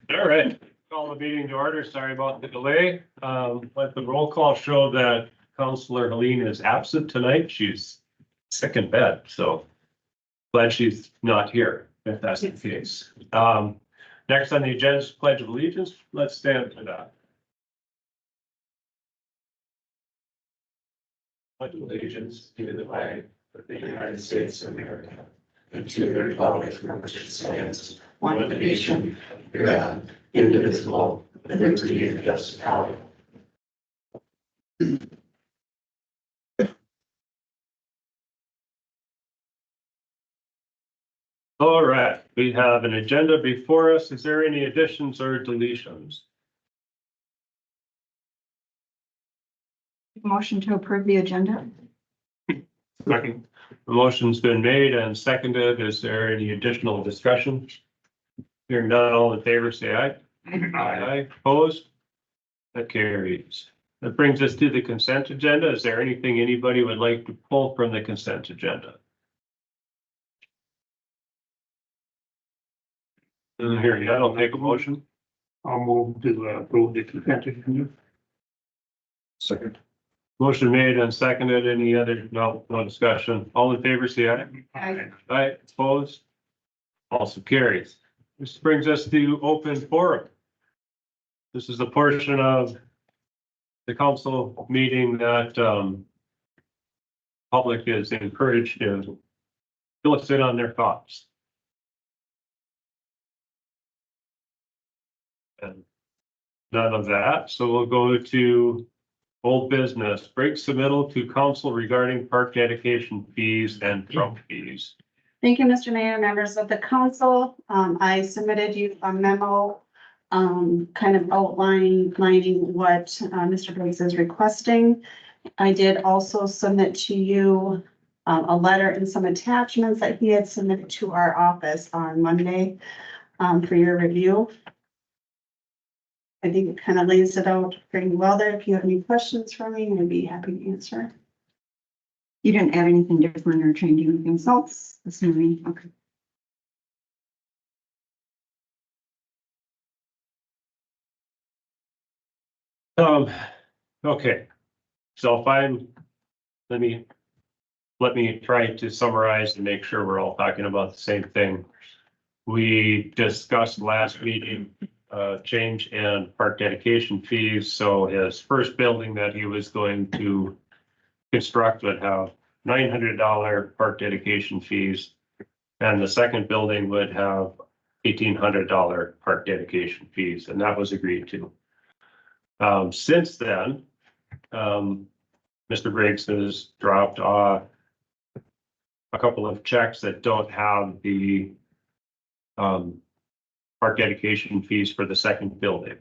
All right, call the meeting to order. Sorry about the delay. Let the roll call show that Counselor Helene is absent tonight. She's sick in bed, so glad she's not here, if that's the case. Next on the agenda is Pledge of Allegiance. Let's stand for that. Pledge of allegiance to the flag of the United States of America and to the republic for which it stands, one nation, under God, indivisible, with liberty and justice for all. All right, we have an agenda before us. Is there any additions or deletions? Motion to approve the agenda. Second. The motion's been made and seconded. Is there any additional discussion? Hearing none, all in favor, say aye. Aye. Opposed? That carries. That brings us to the consent agenda. Is there anything anybody would like to pull from the consent agenda? Hearing none, I'll take a motion. I'll move to approve the consent agenda. Second. Motion made and seconded. Any other? No discussion. All in favor, say aye. Aye. Aye. Opposed? Also carries. This brings us to open forum. This is the portion of the council meeting that public is encouraged to fill us in on their thoughts. And none of that. So we'll go to old business. Break submittal to council regarding park dedication fees and trunk fees. Thank you, Mr. Mayor, members of the council. I submitted you a memo kind of outlining what Mr. Briggs is requesting. I did also submit to you a letter and some attachments that he had submitted to our office on Monday for your review. I think it kind of lays it out pretty well there. If you have any questions for me, I'd be happy to answer. You didn't add anything different or change anything else this morning? Okay. Okay, so let me try to summarize and make sure we're all talking about the same thing. We discussed last meeting change in park dedication fees. So his first building that he was going to construct would have $900 park dedication fees, and the second building would have $1,800 park dedication fees, and that was agreed to. Since then, Mr. Briggs has dropped off a couple of checks that don't have the park dedication fees for the second building.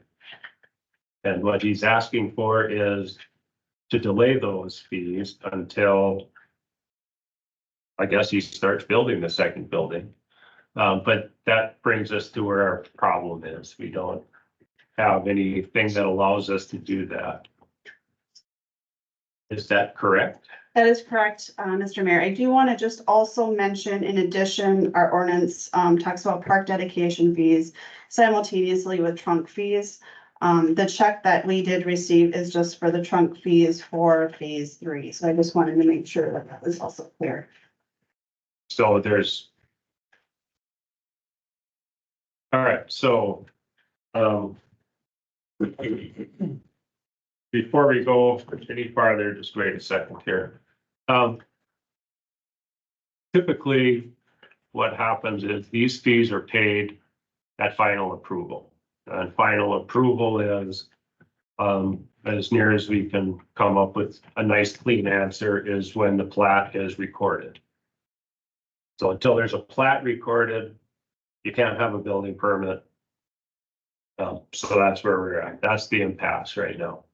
And what he's asking for is to delay those fees until, I guess, he starts building the second building. But that brings us to where our problem is. We don't have anything that allows us to do that. Is that correct? That is correct, Mr. Mayor. I do want to just also mention, in addition, our ordinance talks about park dedication fees simultaneously with trunk fees. The check that we did receive is just for the trunk fees for phase 3. So I just wanted to make sure that that was also clear. So there's. All right, so before we go any farther, just wait a second here. Typically, what happens is these fees are paid at final approval. And final approval is, as near as we can come up with a nice clean answer, is when the plat is recorded. So until there's a plat recorded, you can't have a building permit. So that's where we're at. That's the impasse right now.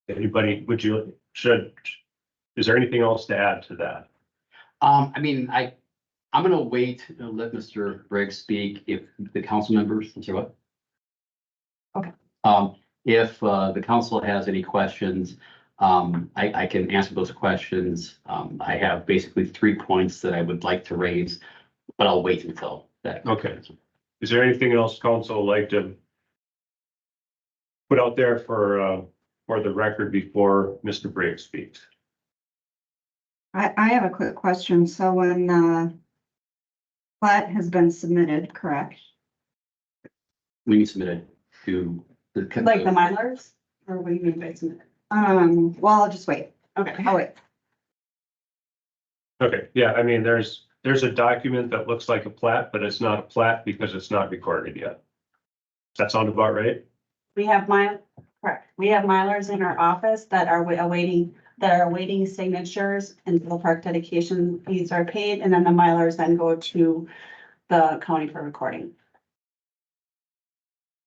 Anybody, is there anything else to add to that? I mean, I'm gonna wait and let Mr. Briggs speak if the council members, I'm sorry, what? Okay. If the council has any questions, I can answer those questions. I have basically 3 points that I would like to raise, but I'll wait until that. Okay. Is there anything else council would like to put out there for the record before Mr. Briggs speaks? I have a quick question. So when, plat has been submitted, correct? When you submit it to the. Like the Mylars, or what do you mean by submitted? Well, I'll just wait. Okay. I'll wait. Okay, yeah, I mean, there's a document that looks like a plat, but it's not a plat because it's not recorded yet. Does that sound about right? We have correct, we have Mylars in our office that are awaiting signatures until park dedication fees are paid, and then the Mylars then go to the county for recording.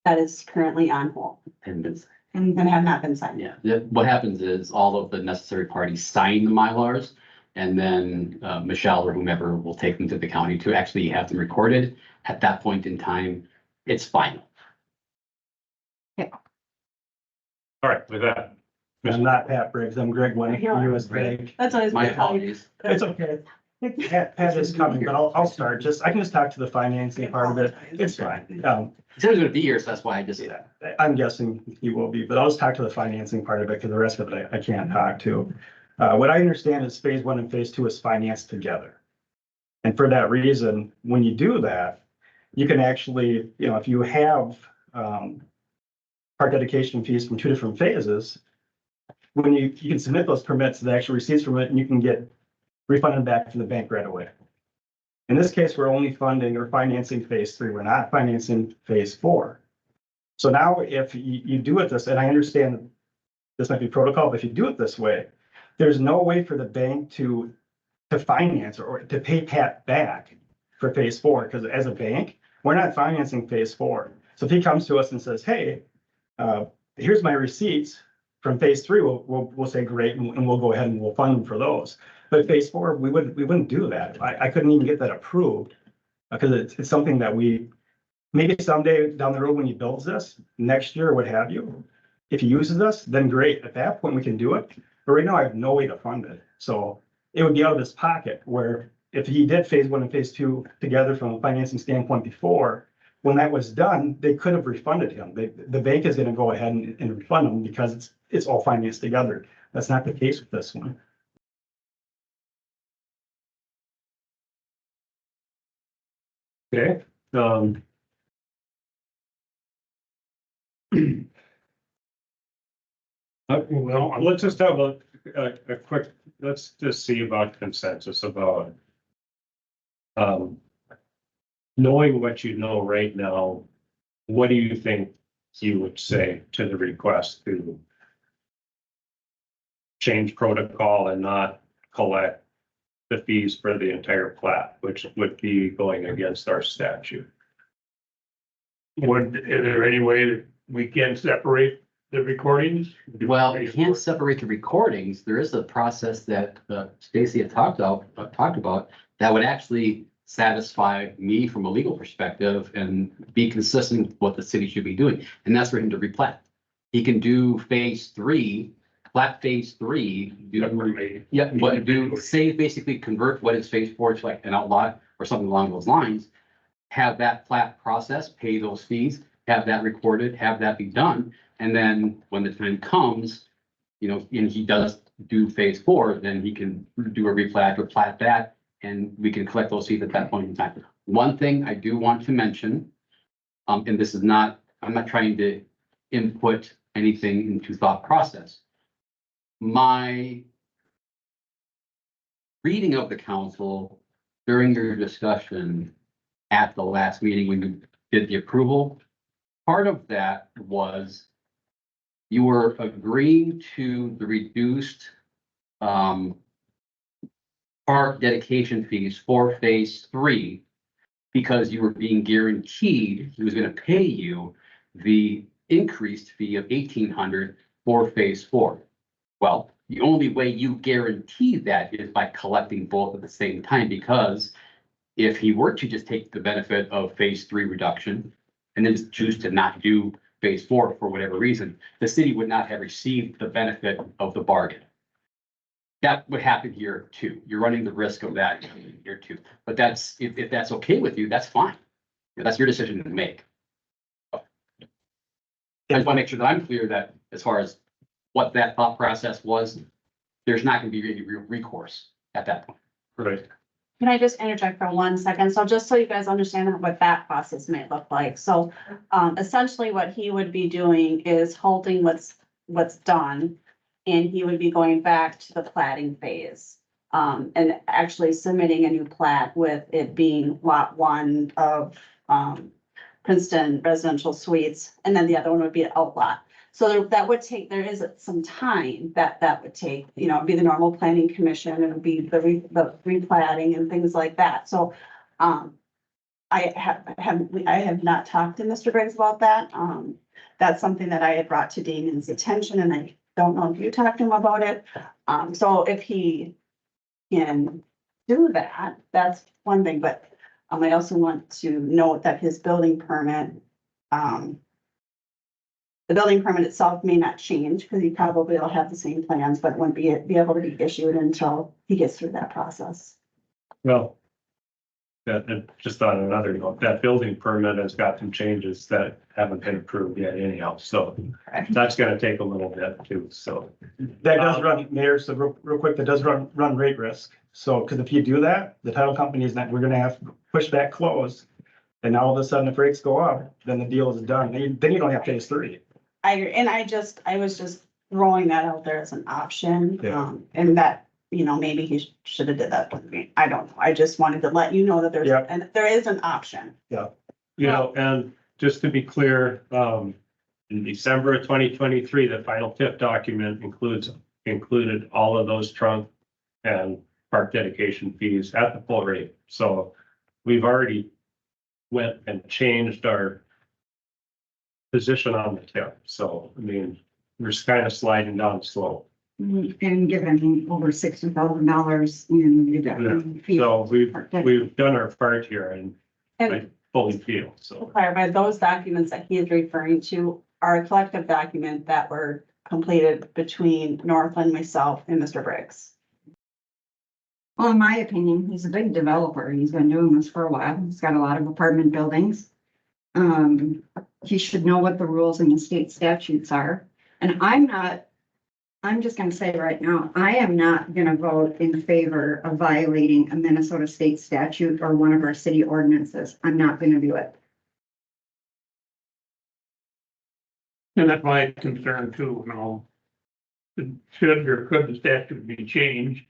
That is currently on hold and have not been signed. Yeah, what happens is all of the necessary parties sign the Mylars. And then Michelle or whomever will take them to the county to actually have them recorded. At that point in time, it's final. All right, with that. I'm not Pat Briggs, I'm Greg Winnick, US Bank. That's always. My apologies. It's okay. Pat is coming, but I'll start, I can just talk to the financing part of it, it's fine. He said he was gonna be here, so that's why I just. Yeah, I'm guessing he will be, but I'll just talk to the financing part of it, because the rest of it I can't talk to. What I understand is phase 1 and phase 2 is financed together. And for that reason, when you do that, you can actually, if you have park dedication fees from 2 different phases, when you can submit those permits, the actual receipts from it, and you can get refunded back from the bank right away. In this case, we're only funding or financing phase 3. We're not financing phase 4. So now if you do it this, and I understand this might be protocol, but if you do it this way, there's no way for the bank to finance or to pay Pat back for phase 4, because as a bank, we're not financing phase 4. So if he comes to us and says, hey, here's my receipts from phase 3, we'll say great, and we'll go ahead and we'll fund them for those. But phase 4, we wouldn't do that. I couldn't even get that approved, because it's something that maybe someday down the road when he builds this, next year or what have you, if he uses us, then great. At that point, we can do it. But right now, I have no way to fund it. So it would be out of his pocket, where if he did phase 1 and phase 2 together from a financing standpoint before, when that was done, they could have refunded him. The bank is going to go ahead and refund him because it's all financed together. That's not the case with this one. Okay. Well, let's just have a quick, let's just see about consensus about knowing what you know right now, what do you think you would say to the request to change protocol and not collect the fees for the entire plat, which would be going against our statute? Is there any way that we can separate the recordings? Well, you can't separate the recordings. There is a process that Stacy had talked about that would actually satisfy me from a legal perspective and be consistent with what the city should be doing. And that's for him to replat. He can do phase 3, plat phase 3, say basically convert what is phase 4 to like an outlot or something along those lines. Have that plat process, pay those fees, have that recorded, have that be done. And then when the time comes, and he does do phase 4, then he can do a replat or plat that, and we can collect those fees at that point in time. One thing I do want to mention, and this is not, I'm not trying to input anything into thought process. My reading of the council during your discussion at the last meeting when you did the approval, part of that was you were agreeing to the reduced park dedication fees for phase 3 because you were being guaranteed he was going to pay you the increased fee of $1,800 for phase 4. Well, the only way you guarantee that is by collecting both at the same time, because if he were to just take the benefit of phase 3 reduction and then choose to not do phase 4 for whatever reason, the city would not have received the benefit of the bargain. That would happen here too. You're running the risk of that here too. But that's, if that's okay with you, that's fine. That's your decision to make. I just want to make sure that I'm clear that as far as what that thought process was, there's not going to be any real recourse at that point. Right. Can I just interject for 1 second? So just so you guys understand what that process may look like. So essentially what he would be doing is holding what's done. And he would be going back to the platting phase. And actually submitting a new plat with it being lot 1 of Princeton Residential Suites. And then the other one would be an outlot. So that would take, there is some time that would take, you know, it'd be the normal planning commission, it would be the replatting and things like that. So I have not talked to Mr. Briggs about that. That's something that I had brought to Damien's attention, and I don't know if you talked to him about it. So if he can do that, that's one thing, but I also want to note that his building permit, the building permit itself may not change because he probably will have the same plans, but won't be able to be issued until he gets through that process. Well, that, and just on another note, that building permit has got some changes that haven't been approved yet anyhow, so that's gonna take a little bit too, so. That does run, Mayor, so real quick, that does run rate risk. So, because if you do that, the title company is not, we're gonna have to push that close. And now all of a sudden, if rates go up, then the deal is done. Then you don't have phase 3. I was just throwing that out there as an option, Yeah. and that, you know, maybe he should have did that with me. I don't know. I just wanted to let you know that there's, Yeah. and there is an option. You know, and just to be clear, in December of 2023, the final TIF document included all of those trunk and park dedication fees at the full rate. So we've already went and changed our position on the TIF. So, I mean, we're just kind of sliding down slow. And given over $60,000 in reduction. fee. So we've done our part here and I And fully feel, to so. clarify, those documents that he is referring to are a collective document that were completed between Northland, myself, and Mr. Briggs. Well, in my opinion, he's a big developer. He's been doing this for a while. He's got a lot of apartment buildings. He should know what the rules and the state statutes are. And I'm just gonna say right now, I am not gonna vote in favor of violating a Minnesota state statute or one of our city ordinances. I'm not gonna do it. And that's my concern too, you know. Should or could the statute be changed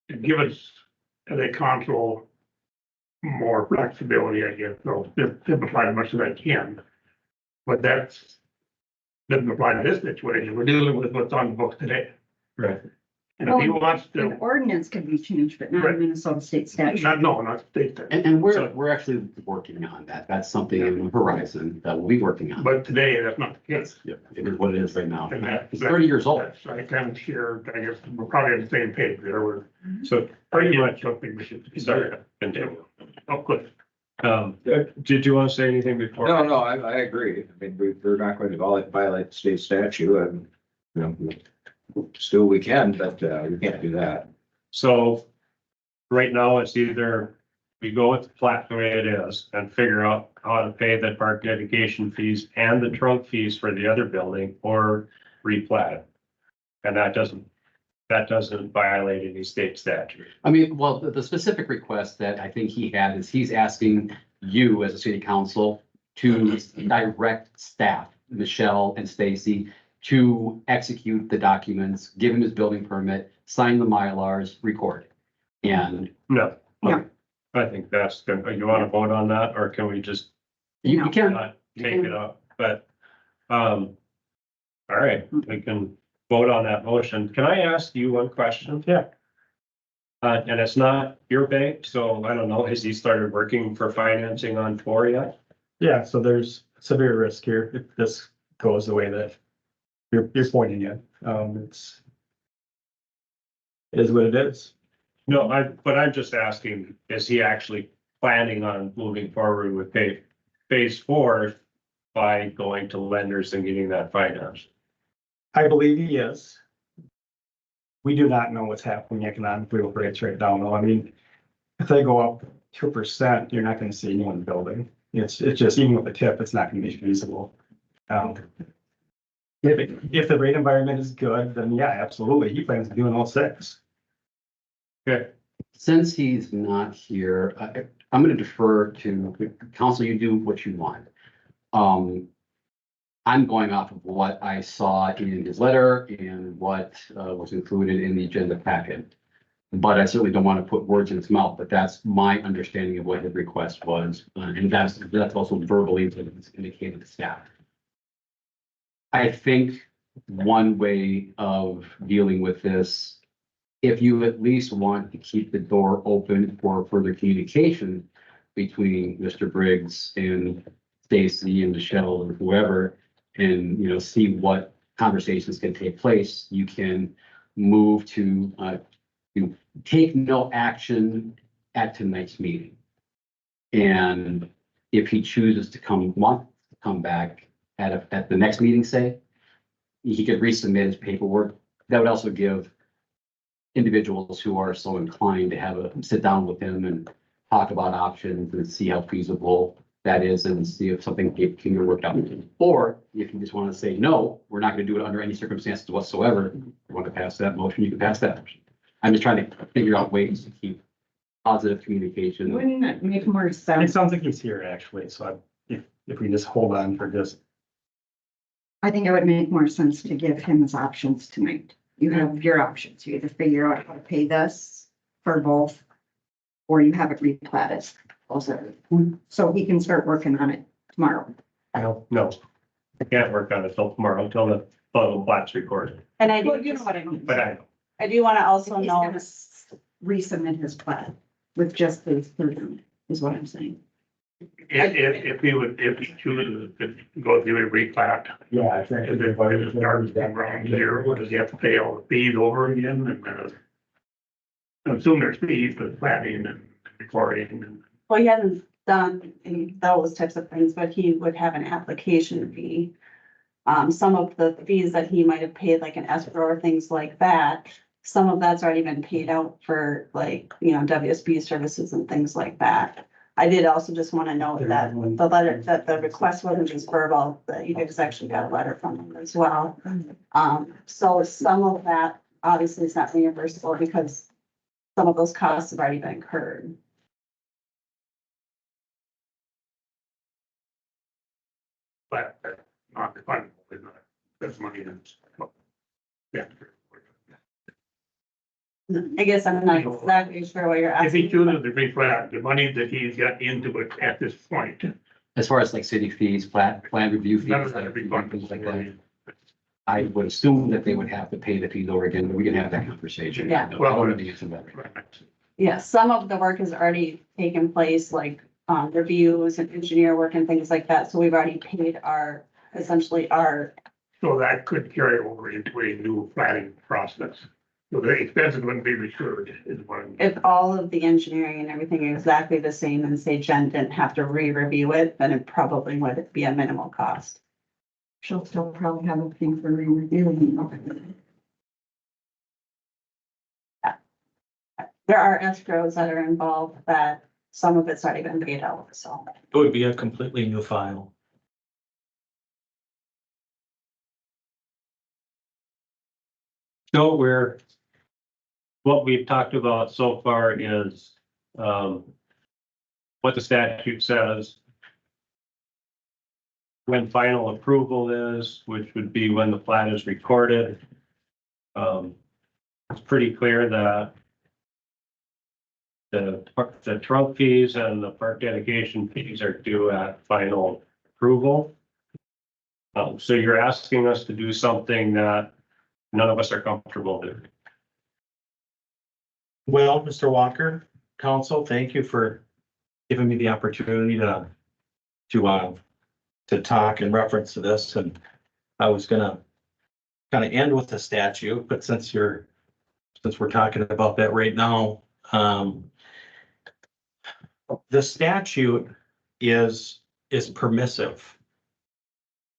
to give us as a council more flexibility, I guess, so simplify as much as I can. But that's doesn't apply to this situation. We're dealing with what's on the books today. Right. And if he wants An to, ordinance could be changed, but not a Right. Minnesota state statute. not state that, And So- we're actually working on that. That's something in the horizon that we'll be working on. but today that's not the case. Yeah, it is what it is right now. And It's 30 years old. That's, I kind of share, I guess, we're probably on the same page there. We're So pretty much something we should. sorry, continue. Oh, good. Did you want to say anything before? No, I agree. I mean, we're not going to violate the state statute and, you know, still we can, but, we can't do that. So right now it's either we go with the plat the way it is and figure out how to pay the park dedication fees and the trunk fees for the other building or replat it. And that doesn't violate any state statute. I mean, well, the specific request that I think he had is he's asking you as a city council to direct staff, Michelle and Stacy, to execute the documents, give him his building permit, sign the Mylars, record. And No. No. I think that's good. You want to vote on that or can we just you can, not take it up? But, all right, we can vote on that motion. Can I ask you one question? Yeah. And it's not your bank, so I don't know, has he started working for financing on 4 yet? Yeah, so there's severe risk here if this goes the way that you're pointing at. It is what it is. No, but I'm just asking, is he actually planning on moving forward with phase 4 by going to lenders and getting that financed? I believe he is. We do not know what's happening economically with rates right now, though. I mean, if they go up 2%, you're not gonna see anyone building. It's just, even with the tip, it's not gonna be feasible. If the rate environment is good, then yeah, absolutely, he plans on doing all six. Okay, Since he's not here, I'm gonna defer to council, you do what you want. I'm going off of what I saw in his letter and what was included in the agenda packet. But I certainly don't want to put words in his mouth, but that's my understanding of what his request was. And that's also verbally indicated to staff. I think one way of dealing with this, if you at least want to keep the door open for further communication between Mr. Briggs and Stacy and Michelle or whoever, and, you know, see what conversations can take place, you can move to take no action at tonight's meeting. And if he chooses to come back at the next meeting, say, he could resubmit his paperwork. That would also give individuals who are so inclined to have a sit down with him and talk about options and see how feasible that is and see if something can get worked out. Or if you just want to say, no, we're not going to do it under any circumstances whatsoever, you want to pass that motion, you can pass that motion. I'm just trying to figure out ways to keep positive communication. Wouldn't it make more It sense? sounds like he's here actually, so if we just hold on for just, I think it would make more sense to give him his options tonight. You have your options. You either figure out how to pay this for both, or you have it replatted. Also, so he can start working on it tomorrow. no, I can't work on it till tomorrow, until the final plat's recorded, And I Well, do, you know what I mean. but I do want to also He's know, gonna resubmit his plat with just these three, is what I'm saying. If he chooses to go through a replat, yeah, I is it starts from ground zero, does he have to pay all the fees over again? And I assume there's fees for platting and recording and. well, he hasn't done any those types of things, but he would have an application fee. Some of the fees that he might have paid, like an escrow or things like that, some of that's already been paid out for like, you know, WSB services and things like that. I did also just want to note that the letter, that the request wasn't just verbal, that you guys actually got a letter from him as well. So some of that obviously is not reimbursable because some of those costs have already been incurred. But not refundable, is not, that's money that's. Yeah. I guess I'm not exactly sure what you're If he asking. chooses to replat, the money that he's got into it at this point, As far as like city fees, plan review fees, none of that refundable. things like that, I would assume that they would have to pay the fees over again, but we can have that conversation. Yeah. I don't know the answer to that. Yeah, some of the work has already taken place, like, reviews and engineer work and things like that, so we've already paid our, essentially our, So that could carry over into a new planning process. So the expenses wouldn't be restored is what I'm. if all of the engineering and everything are exactly the same and say Jen didn't have to re-review it, then it probably would be a minimal cost. She'll still probably have a fee for reviewing. There are escrows that are involved that some of it's already been paid out, so. It would be a completely new file. so what we've talked about so far is, what the statute says. When final approval is, which would be when the plat is recorded. It's pretty clear that the trunk fees and the park dedication fees are due at final approval. So you're asking us to do something that none of us are comfortable with. Well, Mr. Walker, council, thank you for giving me the opportunity to talk in reference to this, and I was gonna kind of end with the statute, but since we're talking about that right now, the statute is permissive.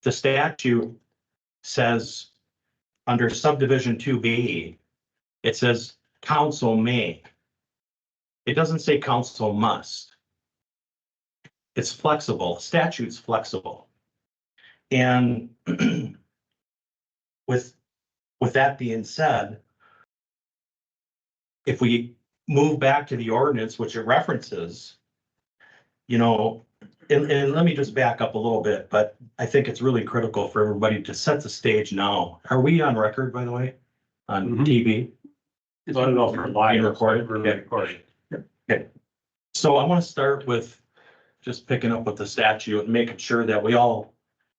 The statute says under subdivision 2B, it says council may. It doesn't say council must. it's flexible, statute's flexible. And with that being said, if we move back to the ordinance, which it references, you know, and let me just back up a little bit, but I think it's really critical for everybody to set the stage now. Are we on record, by the way? On Mhm. TV? I don't know if we're live Being or recorded? we're recording. Okay. So I want to start with just picking up with the statute and making sure that we all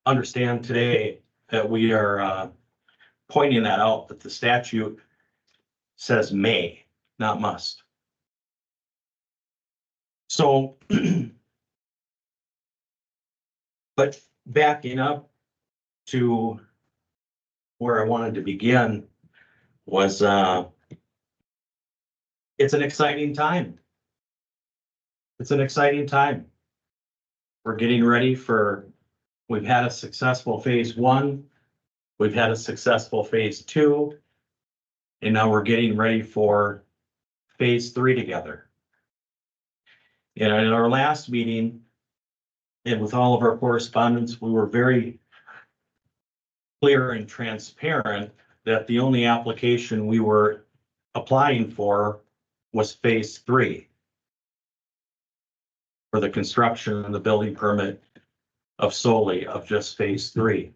understand today that we are pointing that out, that the statute says may, not must. So, but backing up to where I wanted to begin was, it's an exciting time. It's an exciting time. We're getting ready for, we've had a successful phase 1. We've had a successful phase 2. And now we're getting ready for phase 3 together. And in our last meeting, and with all of our correspondence, we were very clear and transparent that the only application we were applying for was phase 3 for the construction and the building permit of solely of just phase 3.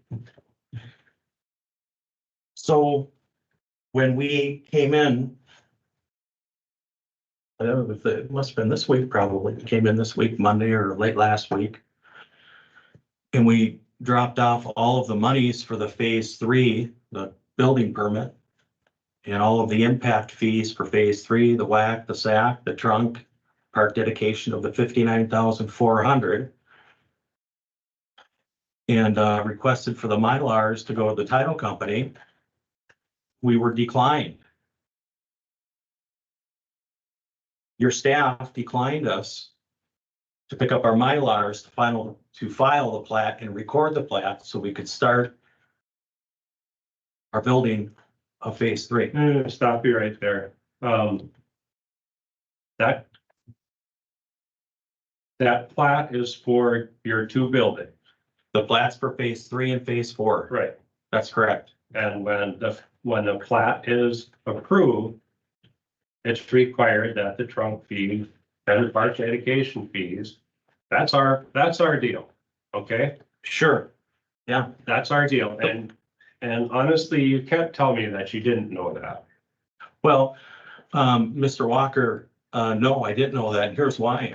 So when we came in, I don't know if it must have been this week, probably it came in this week, Monday or late last week. And we dropped off all of the monies for the phase 3, the building permit. And all of the impact fees for phase 3, the WAC, the SAC, the trunk, park dedication of the $59,400. And requested for the Mylars to go to the title company. We were declined. Your staff declined us to pick up our Mylars to file the plat and record the plat so we could start our building of phase 3. I'm gonna stop you right there. That plat is for your 2 buildings, The plat's for phase 3 and phase 4. right? That's correct. And when the plat is approved, it's required that the trunk fee and the park dedication fees, that's our deal, okay? Sure. Yeah. That's our deal, and honestly, you can't tell me that you didn't know that. Well, Mr. Walker, no, I didn't know that. Here's why.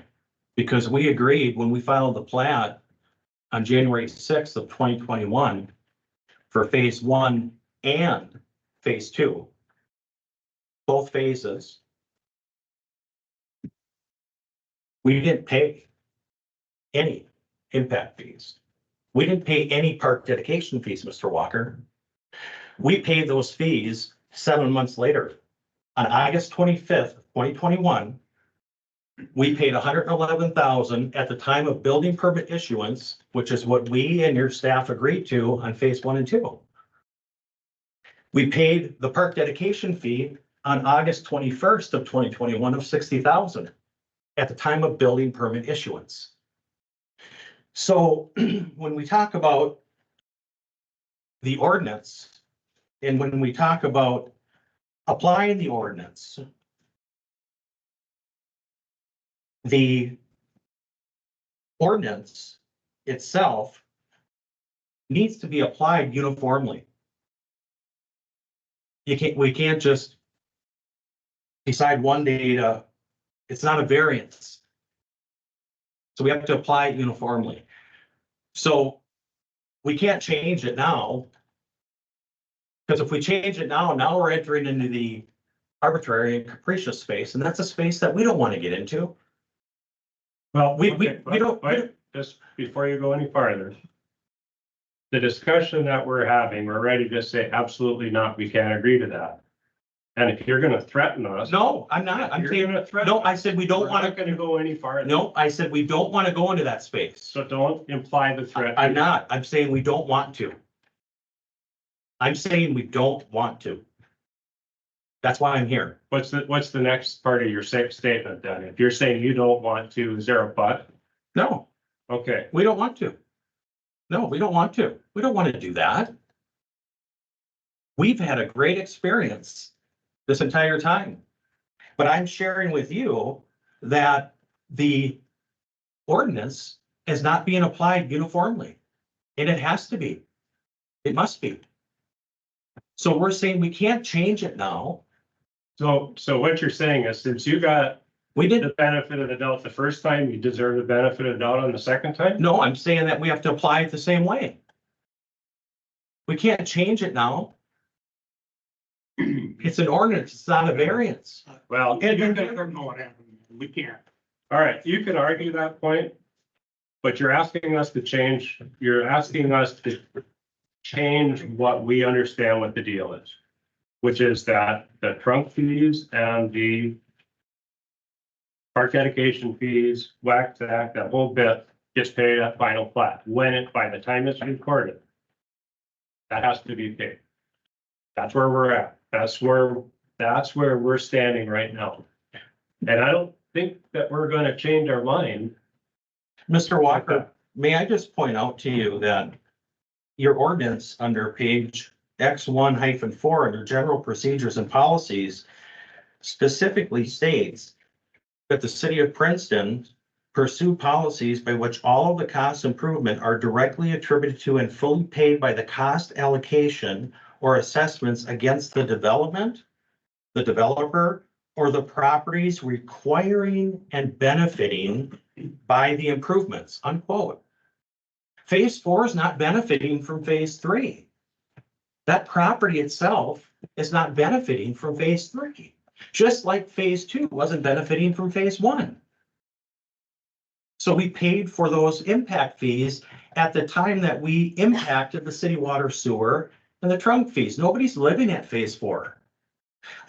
Because we agreed when we filed the plat on January 6th of 2021 for phase 1 and phase 2, both phases. We didn't pay any impact fees. We didn't pay any park dedication fees, Mr. Walker. We paid those fees 7 months later. On August 25th, 2021, we paid $111,000 at the time of building permit issuance, which is what we and your staff agreed to on phase 1 and 2. We paid the park dedication fee on August 21st of 2021 of $60,000 at the time of building permit issuance. So when we talk about the ordinance and when we talk about applying the ordinance, the ordinance itself needs to be applied uniformly. We can't just decide one day to, it's not a variance. So we have to apply it uniformly. So we can't change it now. Because if we change it now we're entering into the arbitrary and capricious space, and that's a space that we don't want to get into. Well, We okay, don't- wait, just before you go any farther. The discussion that we're having, we're ready to say absolutely not, we can't agree to that. And if you're gonna threaten us. No, I'm not. I'm You're saying, gonna threaten. no, I said we We're don't want not to, gonna go any farther. no, I said we don't want to go into that space. So don't imply the threat. I'm not. I'm saying we don't want to. I'm saying we don't want to. That's why I'm here. What's the next part of your statement then? If you're saying you don't want to, is there a but? No, Okay, We don't want to. No, we don't want to. We don't want to do that. We've had a great experience this entire time. But I'm sharing with you that the ordinance is not being applied uniformly. And it has to be. It must be. So we're saying we can't change it now. so what you're saying is since you got We the didn't, benefit of the doubt the first time, you deserve the benefit of the doubt on the second time? no, I'm saying that we have to apply it the same way. We can't change it now. It's an ordinance, it's not a variance. Well, You you don't can, know what happened. We can't. all right, you can argue that point. But you're asking us to change, you're asking us to change what we understand what the deal is. Which is that the trunk fees and the park dedication fees, whack that whole bit gets paid at final plat, by the time it's recorded. That has to be paid. That's where we're at. That's where we're standing right now. And I don't think that we're gonna change our mind. Mr. Walker, may I just point out to you that your ordinance under page X1-4 under general procedures and policies specifically states that the city of Princeton pursue policies by which all of the cost improvement are directly attributed to and fully paid by the cost allocation or assessments against the development, the developer, or the properties requiring and benefiting by the improvements, unquote. Phase 4 is not benefiting from phase 3. That property itself is not benefiting from phase 3, just like phase 2 wasn't benefiting from phase 1. So we paid for those impact fees at the time that we impacted the city water sewer and the trunk fees. Nobody's living at phase 4.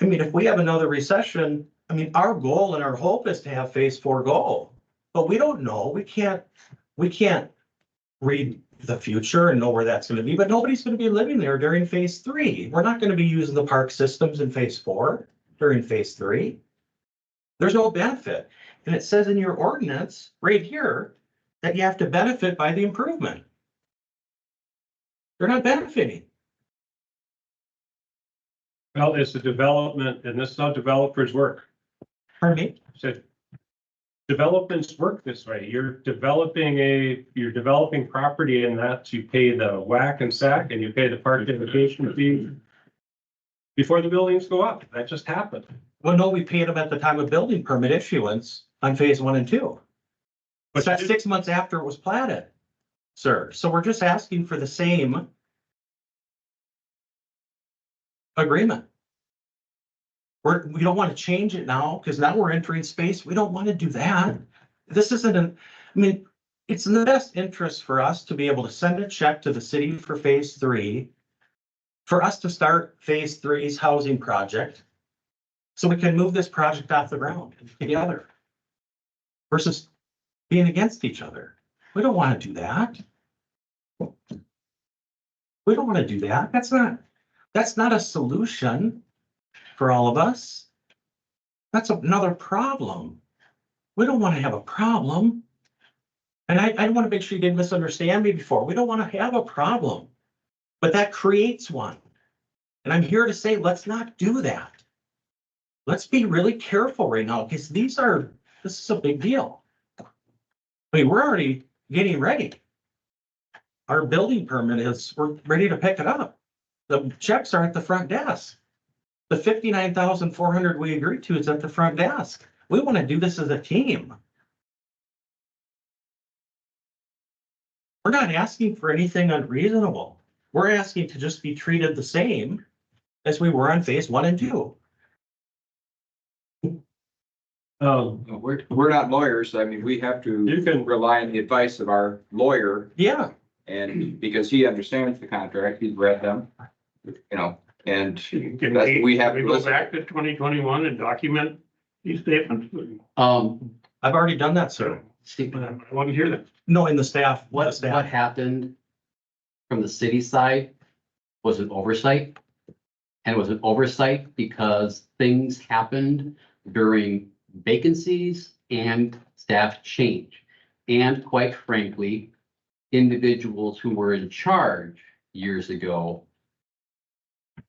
I mean, if we have another recession, I mean, our goal and our hope is to have phase 4 go. But we don't know. We can't read the future and know where that's going to be, but nobody's going to be living there during phase 3. We're not going to be using the park systems in phase 4 during phase 3. There's no benefit. And it says in your ordinance right here that you have to benefit by the improvement. They're not benefiting. Well, it's a development, and this is how developers work. Pardon me? So developments work this way. You're developing property, and that's you pay the whack and sack and you pay the park dedication fee before the buildings go up. That just happened. Well, no, we paid them at the time of building permit issuance on phase 1 and 2. But that's 6 months after it was platted, sir. So we're just asking for the same agreement. We don't want to change it now because now we're entering space. We don't want to do that. This isn't I mean, it's in the best interest for us to be able to send a check to the city for phase 3, for us to start phase 3's housing project, so we can move this project off the ground together versus being against each other. We don't want to do that. We don't want to do that. That's not a solution for all of us. That's another problem. We don't want to have a problem. And I want to make sure you didn't misunderstand me before. We don't want to have a problem, but that creates one. And I'm here to say, let's not do that. Let's be really careful right now because this is a big deal. I mean, we're already getting ready. Our building permit we're ready to pick it up. The checks are at the front desk. The 59,400 we agreed to is at the front desk. We want to do this as a team. We're not asking for anything unreasonable. We're asking to just be treated the same as we were on phase 1 and 2. We're not lawyers. I mean, we have You to can- rely on the advice of our lawyer, Yeah, and because he understands the contract, he's read them, and Can That's- we have to go listen. back to 2021 and document these statements? I've already done that, sir. Steve, I want to hear that. No, in the staff. the what staff. happened from the city side was an oversight. And it was an oversight because things happened during vacancies and staff change. And quite frankly, individuals who were in charge years ago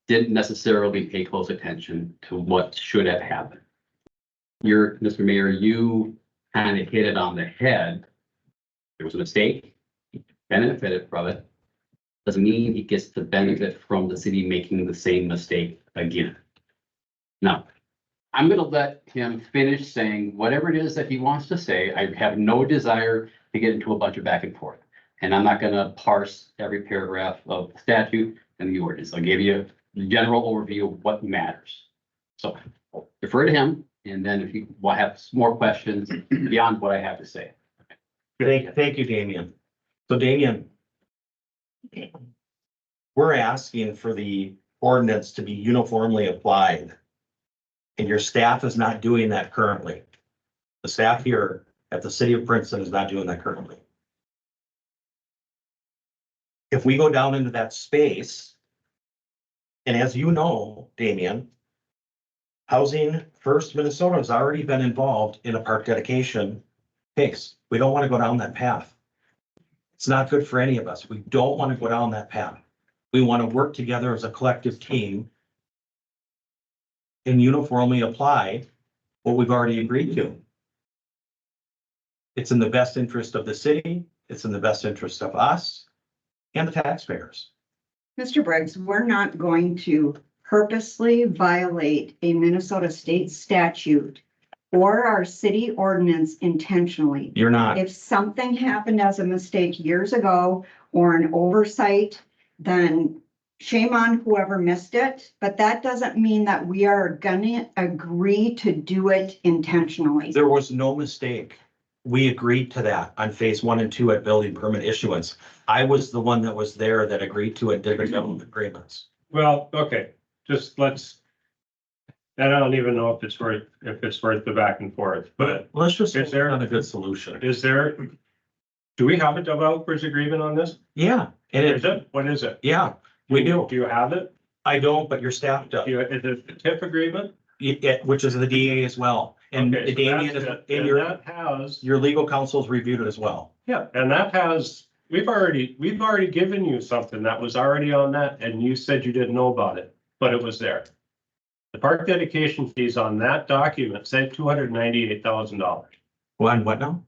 didn't necessarily pay close attention to what should have happened. Mr. Mayor, you kind of hit it on the head. There was a mistake, he benefited from it. Doesn't mean he gets to benefit from the city making the same mistake again. Now, I'm gonna let him finish saying whatever it is that he wants to say. I have no desire to get into a bunch of back and forth. And I'm not gonna parse every paragraph of the statute and the ordinance. I'll give you the general overview of what matters. So defer to him, and then if you will have some more questions beyond what I have to say. Thank you, Damian. So Damian, we're asking for the ordinance to be uniformly applied. And your staff is not doing that currently. The staff here at the city of Princeton is not doing that currently. If we go down into that space, and as you know, Damian, Housing First Minnesota has already been involved in a park dedication case. We don't want to go down that path. It's not good for any of us. We don't want to go down that path. We want to work together as a collective team and uniformly apply what we've already agreed to. It's in the best interest of the city. It's in the best interest of us and the taxpayers. Mr. Briggs, we're not going to purposely violate a Minnesota state statute or our city ordinance intentionally. You're not. If something happened as a mistake years ago or an oversight, then shame on whoever missed it. But that doesn't mean that we are gonna agree to do it intentionally. There was no mistake. We agreed to that on phase 1 and 2 at building permit issuance. I was the one that was there that agreed to it, did the development agreements. Well, okay, just let's. And I don't even know if it's worth the back and forth, but Let's just, Is there- on a good solution. is there? Do we have a developers agreement on this? Yeah, and Is it, it? What is it? yeah, we do. Do you have it? I don't, but your staff does. Is it the TIF agreement? Which is the DA as well. And Okay, so Damian, that's it. and And your, that has, your legal counsel's reviewed it as well. yeah, and that has, we've already given you something that was already on that, and you said you didn't know about it, but it was there. The park dedication fees on that document said $298,000 Well, and what now?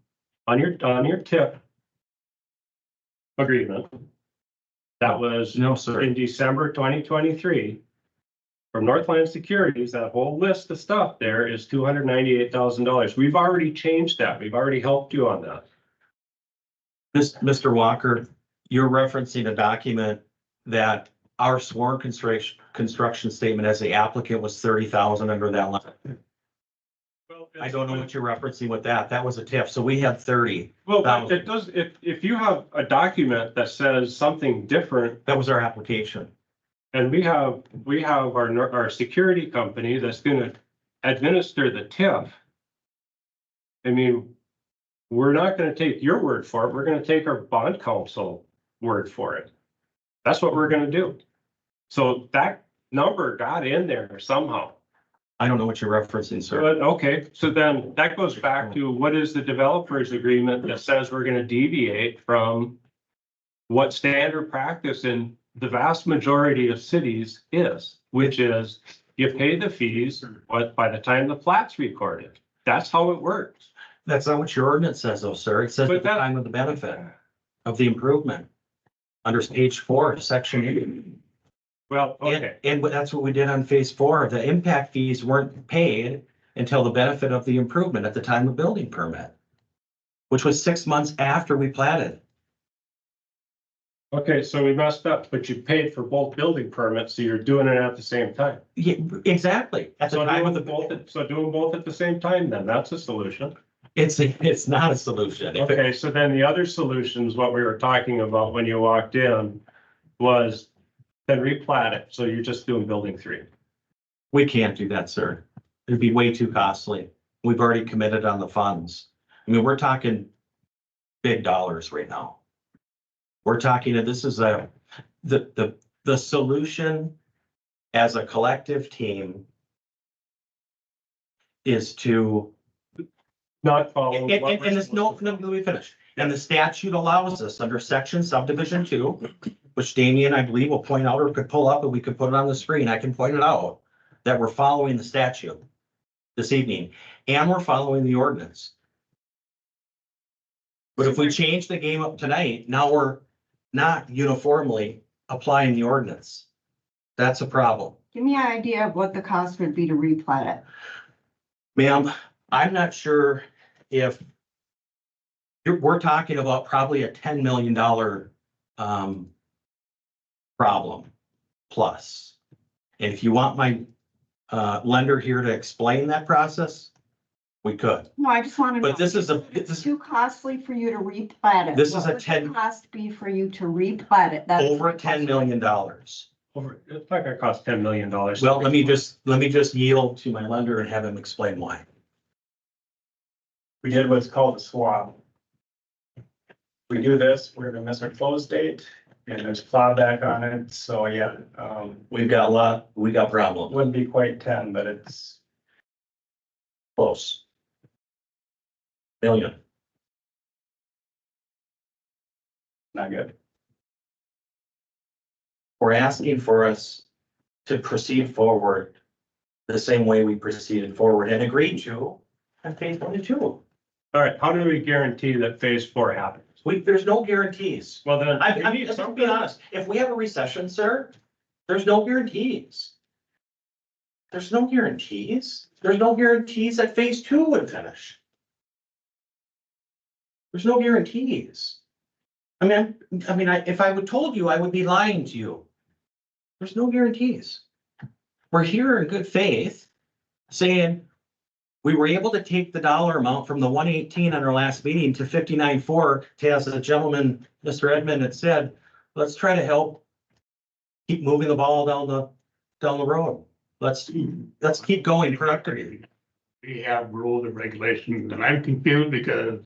on your TIF agreement. That was No, sir. in December 2023. From Northland Securities, that whole list of stuff there is $298,000. We've already changed that. We've already helped you on that. Mr. Walker, you're referencing a document that our sworn construction statement as the applicant was 30,000 under that line. I don't know what you're referencing with that. That was a TIF. So we had 30. Well, but it does, if you have a document that says something different, That was our application. and we have our security company that's gonna administer the TIF. I mean, we're not gonna take your word for it. We're gonna take our bond counsel word for it. That's what we're gonna do. So that number got in there somehow. I don't know what you're referencing, sir. But, okay, so then that goes back to what is the developers agreement that says we're gonna deviate from what standard practice in the vast majority of cities is, which is you pay the fees, but by the time the plat's recorded, that's how it works. That's not what your ordinance says though, sir. It says But at the that- time of the benefit of the improvement. Under page 4, section 8. Well, okay, And that's what we did on phase 4. The impact fees weren't paid until the benefit of the improvement at the time of building permit, which was 6 months after we platted. okay, so we messed up, but you paid for both building permits, so you're doing it at the same time. Yeah, exactly. At the So time of doing both at the same time, then that's a solution. it's not a solution. If it- Okay, so then the other solutions, what we were talking about when you walked in was then replat it, so you're just doing building 3. We can't do that, sir. It'd be way too costly. We've already committed on the funds. I mean, we're talking big dollars right now. We're talking, this is the solution as a collective team is to, Not follow. and this, no, let me finish. And the statute allows us under section subdivision 2, which Damian, I believe, will point out or could pull up and we could put it on the screen. I can point it out that we're following the statute this evening and we're following the ordinance. But if we change the game up tonight, now we're not uniformly applying the ordinance. That's a problem. Give me an idea of what the cost would be to replat it. Ma'am, I'm not sure if we're talking about probably a $10 million problem plus. And if you want my lender here to explain that process, we could. No, I just want to know. But this is a, It's too costly for you to replat it. This is What a would the 10 Cost be for you to replat it. That's over my $10 question. million. Over, it's not gonna cost $10 million. Well, let me just yield to my lender and have him explain why. We did what's called a swap. We do this, we're gonna miss our close date and there's plowback on it, so yeah, We got problems. wouldn't be quite 10, but it's Close. Million. not good. We're asking for us to proceed forward the same way we proceeded forward and agreed to on phase 1 and 2. All right, how do we guarantee that phase 4 happens? There's no guarantees. Well, then. I'm just being honest. If we have a recession, sir, there's no guarantees. There's no guarantees. There's no guarantees that phase 2 would finish. There's no guarantees. If I would told you, I would be lying to you. There's no guarantees. We're here in good faith, saying we were able to take the dollar amount from the 118 on our last meeting to 59.4, to, as the gentleman, Mr. Edmond had said, let's try to help keep moving the ball down the road. Let's keep going productively. We have rules and regulations, and I'm confused because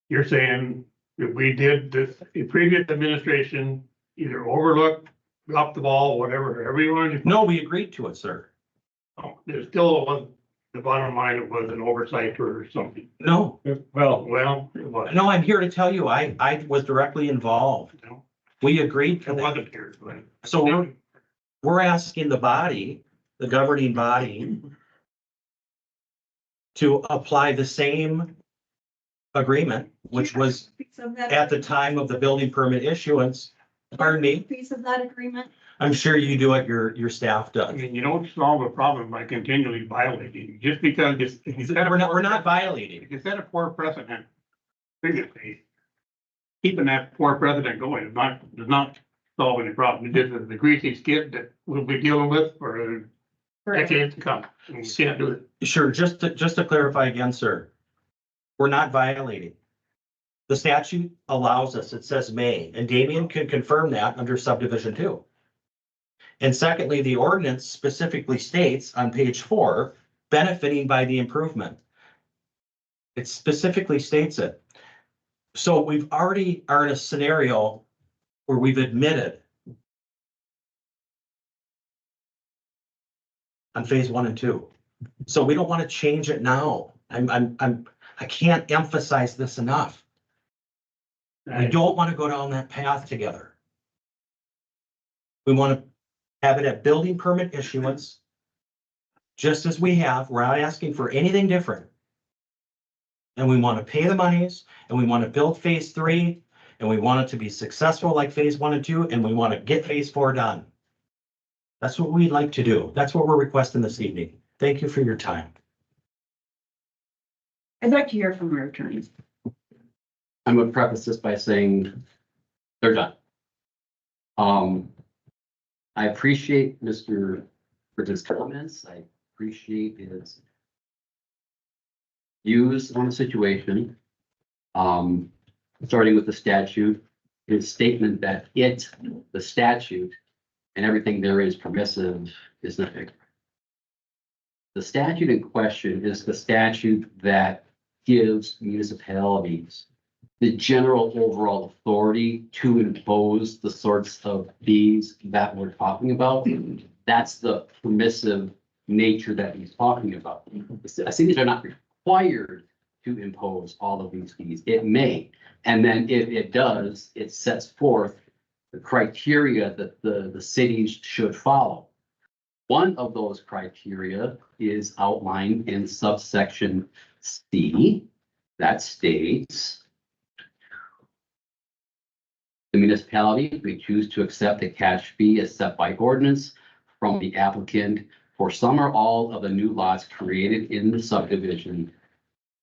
you're saying if we did this, the previous administration either overlooked, dropped the ball, whatever you want to. No, we agreed to it, sir. There still was, the bottom line, it was an oversight or something. No, Well, it was. no, I'm here to tell you, I was directly involved. No, We agreed to it that. wasn't here, but. So we're asking the body, the governing body, to apply the same agreement, which was Piece of that- at the time of the building permit issuance. Pardon me, Piece of that agreement. I'm sure you do what your staff I does. mean, you don't solve a problem by continually violating, just because if you set a. We're not violating. If you set a poor precedent previously, keeping that poor precedent going does not solve any problem. It is the greasy skid that we'll be dealing with for decades to come. And we can't do it. Sure, just to clarify again, sir, we're not violating. The statute allows us, it says may, and Damian can confirm that under subdivision 2. And secondly, the ordinance specifically states on page 4, benefiting by the improvement. It specifically states it. So we've already are in a scenario where we've admitted on phase 1 and 2. So we don't want to change it now. I can't emphasize this enough. We don't want to go down that path together. We want to have it at building permit issuance. Just as we have, we're not asking for anything different. And we want to pay the monies and we want to build phase 3 and we want it to be successful like phase 1 and 2 and we want to get phase 4 done. That's what we'd like to do. That's what we're requesting this evening. Thank you for your time. I'd like to hear from our attorneys. I'm gonna preface this by saying they're done. I appreciate Mr. for his comments. I appreciate his views on the situation. Starting with the statute, his statement that the statute and everything there is permissive is not correct. The statute in question is the statute that gives municipalities the general overall authority to impose the sorts of fees that we're talking about. That's the permissive nature that he's talking about. The cities are not required to impose all of these fees. It may. And then if it does, it sets forth the criteria that the cities should follow. One of those criteria is outlined in subsection C that states the municipality may choose to accept a cash fee as set by ordinance from the applicant for some or all of the new lots created in the subdivision.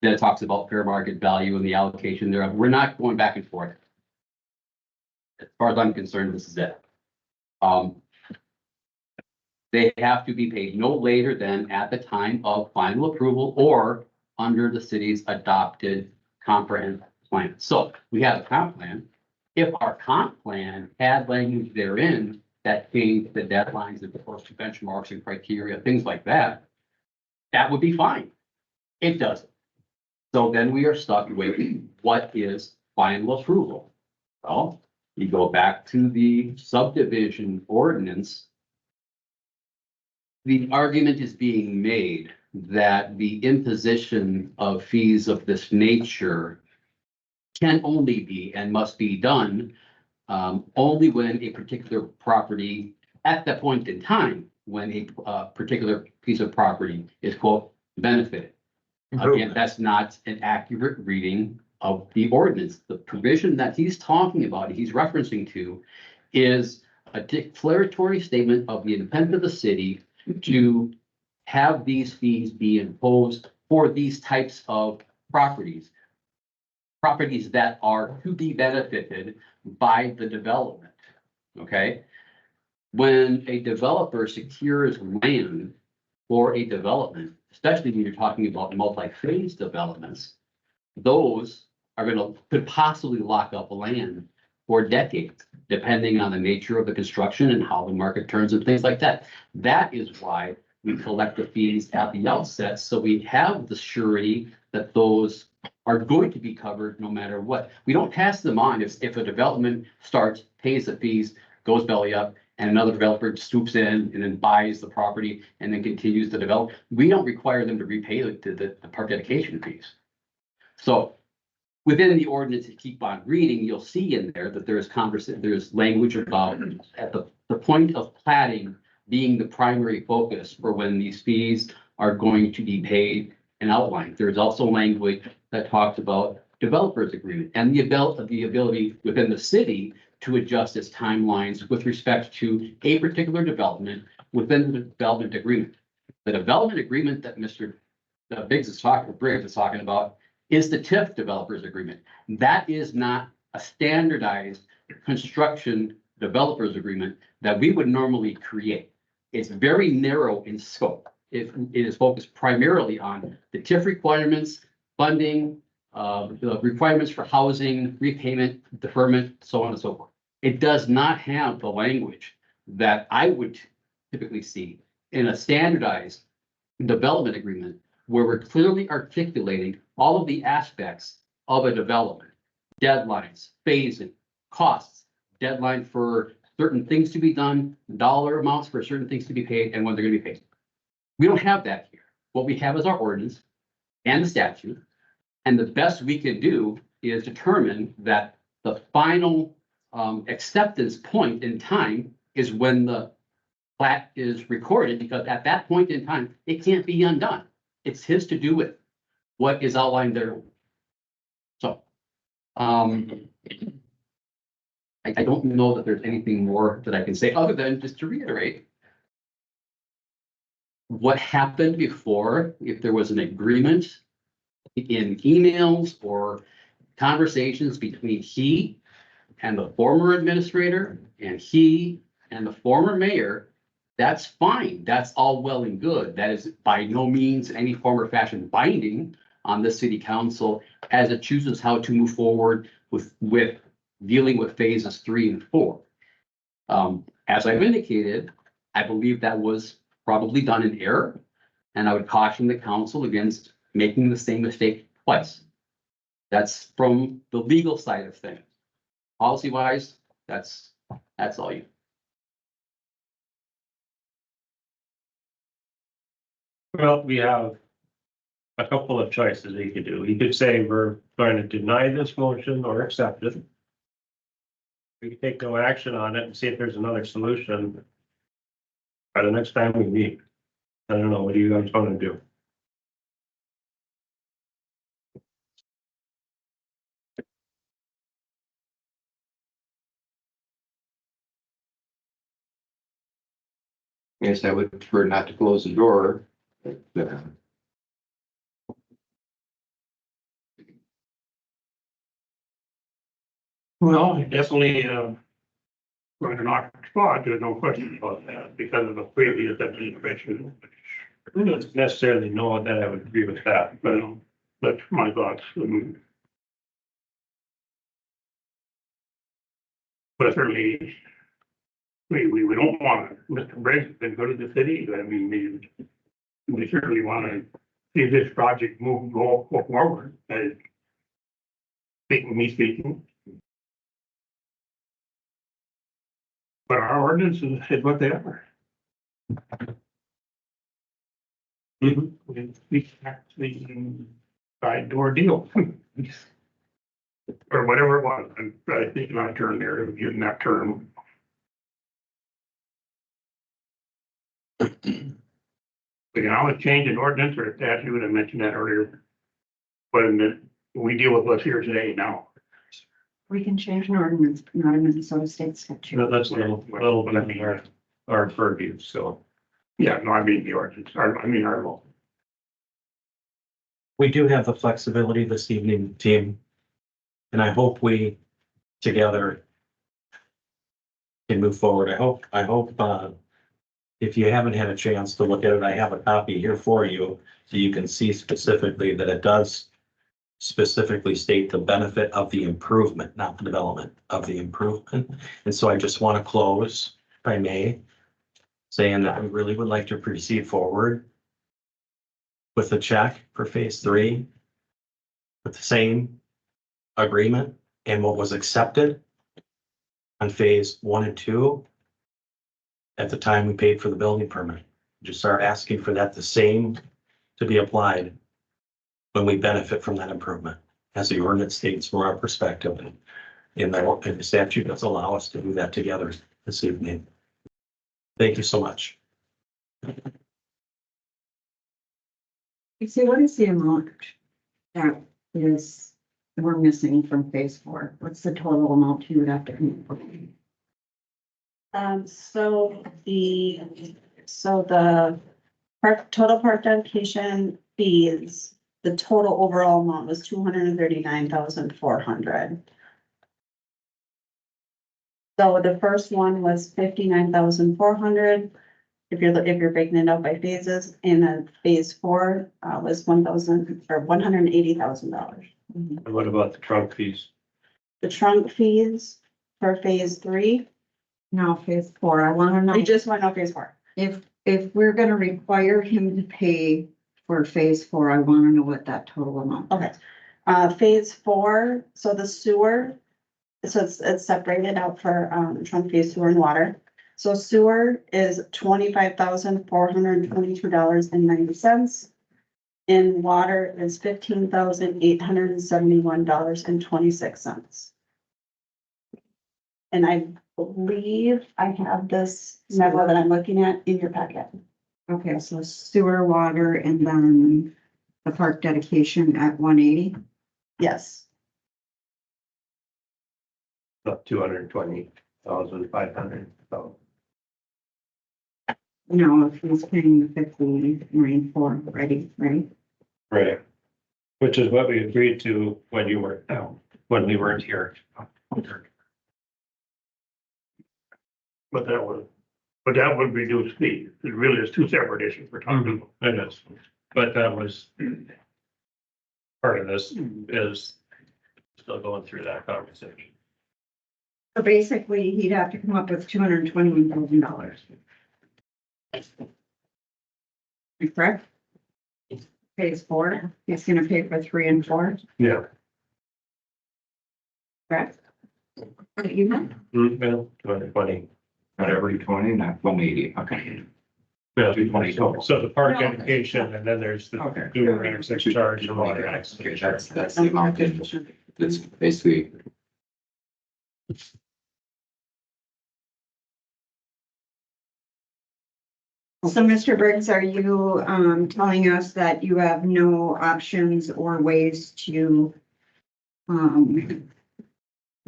Then it talks about fair market value and the allocation thereof. We're not going back and forth. As far as I'm concerned, this is it. They have to be paid no later than at the time of final approval or under the city's adopted comprehensive plan. So we have a comp plan. If our comp plan had language therein that changed the deadlines, the proposed benchmarks and criteria, things like that, that would be fine. It doesn't. So then we are stuck with what is final approval? Well, you go back to the subdivision ordinance. The argument is being made that the imposition of fees of this nature can only be and must be done only when a particular property, at that point in time, when a particular piece of property is, quote, benefited. Again, that's not an accurate reading of the ordinance. The provision that he's talking about, he's referencing to, is a declaratory statement of the intent of the city to have these fees be imposed for these types of properties. Properties that are to be benefited by the development, okay? When a developer secures land for a development, especially when you're talking about multi-phase developments, those are could possibly lock up land for decades, depending on the nature of the construction and how the market turns and things like that. That is why we collect the fees at the outset, so we have the surety that those are going to be covered no matter what. We don't pass them on if a development starts, pays the fees, goes belly up, and another developer swoops in and then buys the property and then continues to develop. We don't require them to repay the park dedication fees. So within the ordinance, if you keep on reading, you'll see in there that there's language about at the point of platting being the primary focus for when these fees are going to be paid and outlined. There's also language that talks about developers agreement and the ability within the city to adjust its timelines with respect to a particular development within the development agreement. The development agreement that Mr. Briggs is talking about is the TIF developers agreement. That is not a standardized construction developers agreement that we would normally create. It's very narrow in scope. It is focused primarily on the TIF requirements, funding, the requirements for housing, repayment, deferment, so on and so forth. It does not have the language that I would typically see in a standardized development agreement where we're clearly articulating all of the aspects of a development, deadlines, phasing, costs, deadline for certain things to be done, dollar amounts for certain things to be paid, and when they're going to be paid. We don't have that here. What we have is our ordinance and the statute. And the best we can do is determine that the final acceptance point in time is when the plat is recorded, because at that point in time, it can't be undone. It's his to do with what is outlined there. So, I don't know that there's anything more that I can say other than just to reiterate what happened before. If there was an agreement in emails or conversations between he and the former administrator and he and the former mayor, that's fine. That's all well and good. That is by no means any form or fashion binding on the city council as it chooses how to move forward with dealing with phases 3 and 4. As I've indicated, I believe that was probably done in error, and I would caution the council against making the same mistake twice. That's from the legal side of things. Policy wise, that's all you. Well, we have a couple of choices he could do. He could say, we're going to deny this motion or accept it. We could take no action on it and see if there's another solution. By the next time we meet. I don't know, what do you guys want to do? Yes, I would prefer not to close the door. But, Well, definitely, going to knock the spot, there's no question about that, because of the previous administration. I don't necessarily know that I would agree with that, but But that's my thoughts. But certainly, we don't want Mr. Briggs to go to the city. I mean, we certainly want to see this project go forward. Speaking. But our ordinances is what they are. We actually side door deal. Or whatever it was, I think my term there, using that term. We can always change an ordinance or a statute, I mentioned that earlier. But we deal with what's here today now. We can change an ordinance, not a Minnesota state statute. that's a little bit of our purview, so. Yeah, no, I mean the ordinance, I mean our law. We do have the flexibility this evening, team. And I hope we together can move forward. I hope, if you haven't had a chance to look at it, I have a copy here for you. So you can see specifically that it does specifically state the benefit of the improvement, not the development of the improvement. And so I just want to close, if I may, saying that we really would like to proceed forward with a check for phase 3 with the same agreement and what was accepted on phase 1 and 2 at the time we paid for the building permit. Just start asking for that the same to be applied when we benefit from that improvement, as the ordinance states from our perspective. And in the statute does allow us to do that together this evening. Thank you so much. You see, what is the amount that is, we're missing from phase 4? What's the total amount you would have to come up with? So the total park dedication fees, the total overall amount was 239,400. So the first one was 59,400. If you're breaking it up by phases, and then phase 4 was $180,000. And what about the trunk fees? The trunk fees for phase 3, Now, phase 4, I want to know we just went off phase 4. if we're gonna require him to pay for phase 4, I want to know what that total amount. Okay, phase 4, so the sewer, so it's separated out for, trunk fees, sewer and water. So sewer is $25,422.90. And water is $15,871.26. And I believe I have this memo that I'm looking at in your packet. Okay, so sewer, water, and then the park dedication at 180. Yes, About 220,500. So No, if he's paying the 59 already, right? right, which is what we agreed to when you weren't down, when we weren't here. But that would reduce fees. It really is two separate issues we're talking about. It is, but that was part of this is still going through that conversation. So basically, he'd have to come up with $221,000. Correct? Phase 4, he's gonna pay for 3 and 4, Yeah. correct? You know? Well, 220, Not every 20, not 180. Okay. Yeah. 220 total. So the park dedication, and then there's the Okay. sewer access charge and water access. Okay, that's the amount that's basically. So Mr. Briggs, are you telling us that you have no options or ways to come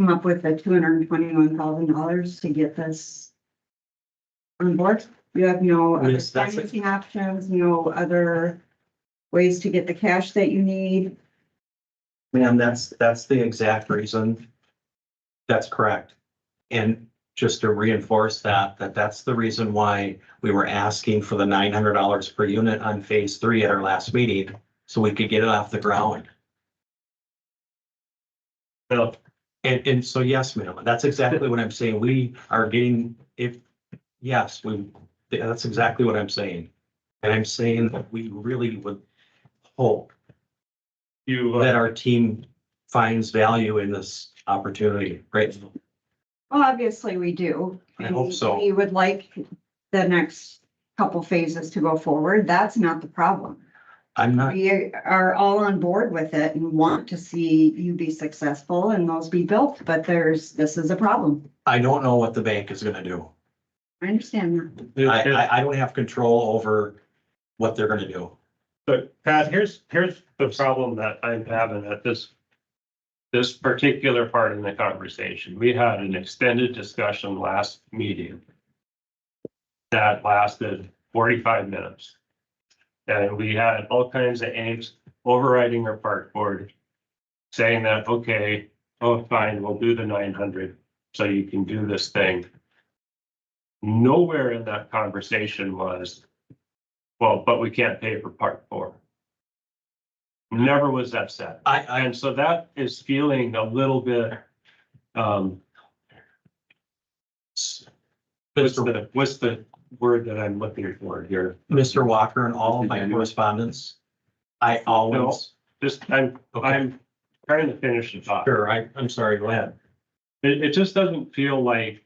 up with the $221,000 to get this on board? You have no other Yes, that's it. financing options, no other ways to get the cash that you need? Ma'am, that's the exact reason. That's correct. And just to reinforce that's the reason why we were asking for the $900 per unit on phase 3 at our last meeting, so we could get it off the ground. Well, And so, yes, ma'am, that's exactly what I'm saying. We are getting, yes, that's exactly what I'm saying. And I'm saying that we really would hope you, that our team finds value in this opportunity, right? Well, obviously we do. I hope so. We would like the next couple phases to go forward. That's not the problem. I'm not, We are all on board with it and want to see you be successful and those be built, but this is a problem. I don't know what the bank is gonna do. I understand that. I don't have control over what they're gonna do. But Pat, here's the problem that I'm having at this particular part in the conversation. We had an extended discussion last meeting that lasted 45 minutes. And we had all kinds of angst overriding our park board, saying that, okay, oh, fine, we'll do the 900 so you can do this thing. Nowhere in that conversation was, well, but we can't pay for part 4. Never was that said. And so that is feeling a little bit, what's the word that I'm looking for here? Mr. Walker, and all of my correspondence, I always, Just, I'm trying to finish the thought. sure, I'm sorry, go ahead. It just doesn't feel like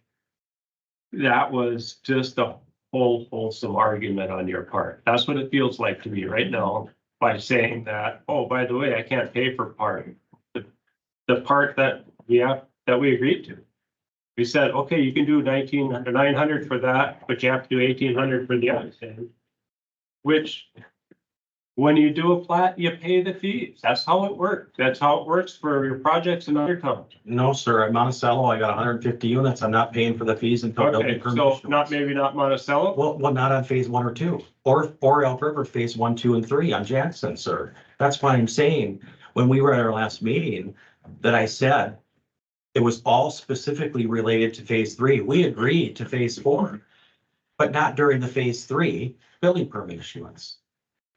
that was just a wholesome argument on your part. That's what it feels like to me right now by saying that, oh, by the way, I can't pay for part. The part that we agreed to. We said, okay, you can do 900 for that, but you have to do 1,800 for the other thing. Which, when you do a plat, you pay the fees. That's how it works. That's how it works for your projects in other towns. No, sir, at Monticello, I got 150 units. I'm not paying for the fees until Okay, building so permit. maybe not Monticello. Well, not on phase 1 or 2, or Elk River phase 1, 2, and 3 on Jackson, sir. That's why I'm saying, when we were at our last meeting, that I said it was all specifically related to phase 3. We agreed to phase 4, but not during the phase 3 building permit issuance.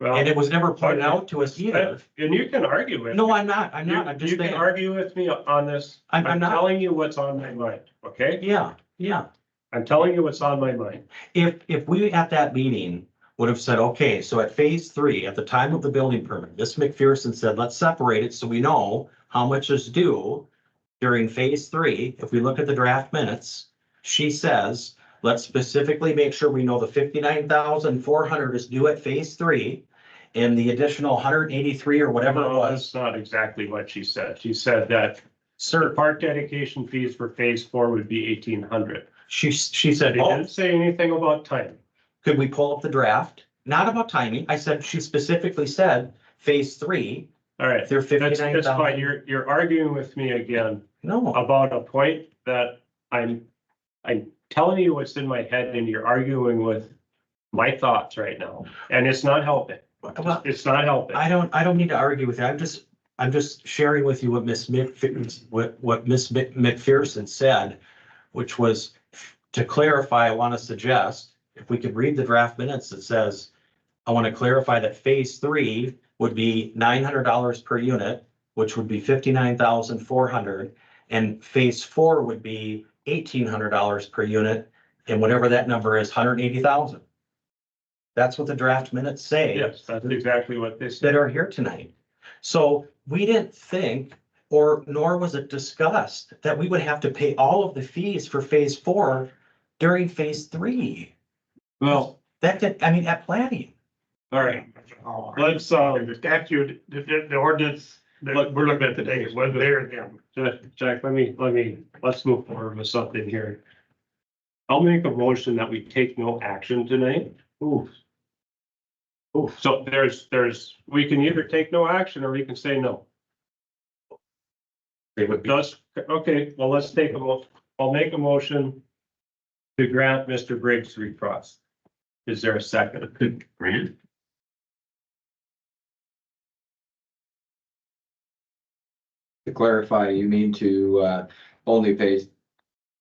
Well, And it was never pointed out to us either. and you can argue with. No, me. I'm not. I'm just You can saying. argue with me on this. I'm I'm not. telling you what's on my mind, okay? Yeah. I'm telling you what's on my mind. If we at that meeting would have said, okay, so at phase 3, at the time of the building permit, Ms. McPherson said, let's separate it so we know how much is due during phase 3. If we look at the draft minutes, she says, let's specifically make sure we know the 59,400 is due at phase 3. And the additional 183 or whatever it No, was, that's not exactly what she said. She said that the sir, park dedication fees for phase 4 would be 1,800. she She said, oh, didn't say anything about timing. could we pull up the draft? Not about timing. I said, she specifically said phase 3, All right, they're that's fine. 59,000. You're arguing with me again No, about a point that I'm telling you what's in my head and you're arguing with my thoughts right now. And it's not helping. well, It's not helping. I don't need to argue with you. I'm just sharing with you what Ms. McPherson said, which was, to clarify, I want to suggest, if we could read the draft minutes that says, I want to clarify that phase 3 would be $900 per unit, which would be 59,400, and phase 4 would be $1,800 per unit, and whatever that number is, 180,000. That's what the draft minutes say. Yes, that's exactly what they That said. are here tonight. So we didn't think, or nor was it discussed, that we would have to pay all of the fees for phase 4 during phase 3. Well, That did, I mean, at planning. All right, let's, The statute, the ordinance that we're looking at today is whether there then. Jack, let's move forward with something here. I'll make a motion that we take no action tonight. Ooh. Ooh, so we can either take no action or we can say no. They would be, Okay, well, let's take I'll make a motion to grant Mr. Briggs' request. Is there a second? Grant? To clarify, you mean to, only pay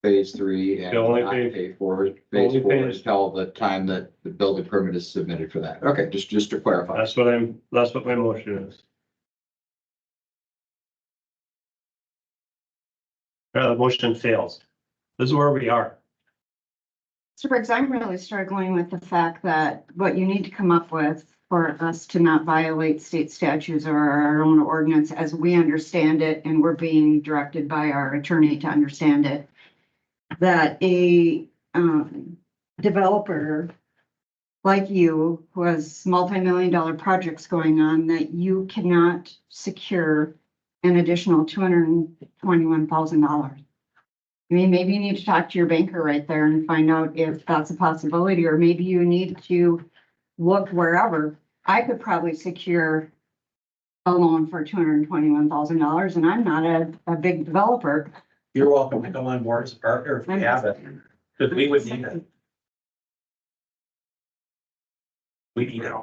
phase three and Only not pay- pay for only phase four pay- until the time that the building permit is submitted for that. Okay, just to clarify. That's what my motion is. The motion fails. This is where we are. Mr. Briggs, I'm really struggling with the fact that what you need to come up with for us to not violate state statutes or our own ordinance as we understand it, and we're being directed by our attorney to understand it, that a developer like you, who has multi-million-dollar projects going on, that you cannot secure an additional $221,000. I mean, maybe you need to talk to your banker right there and find out if that's a possibility, or maybe you need to look wherever. I could probably secure a loan for $221,000, and I'm not a big developer. you're welcome to come on board as a partner if you have it, because we would need it. We need it.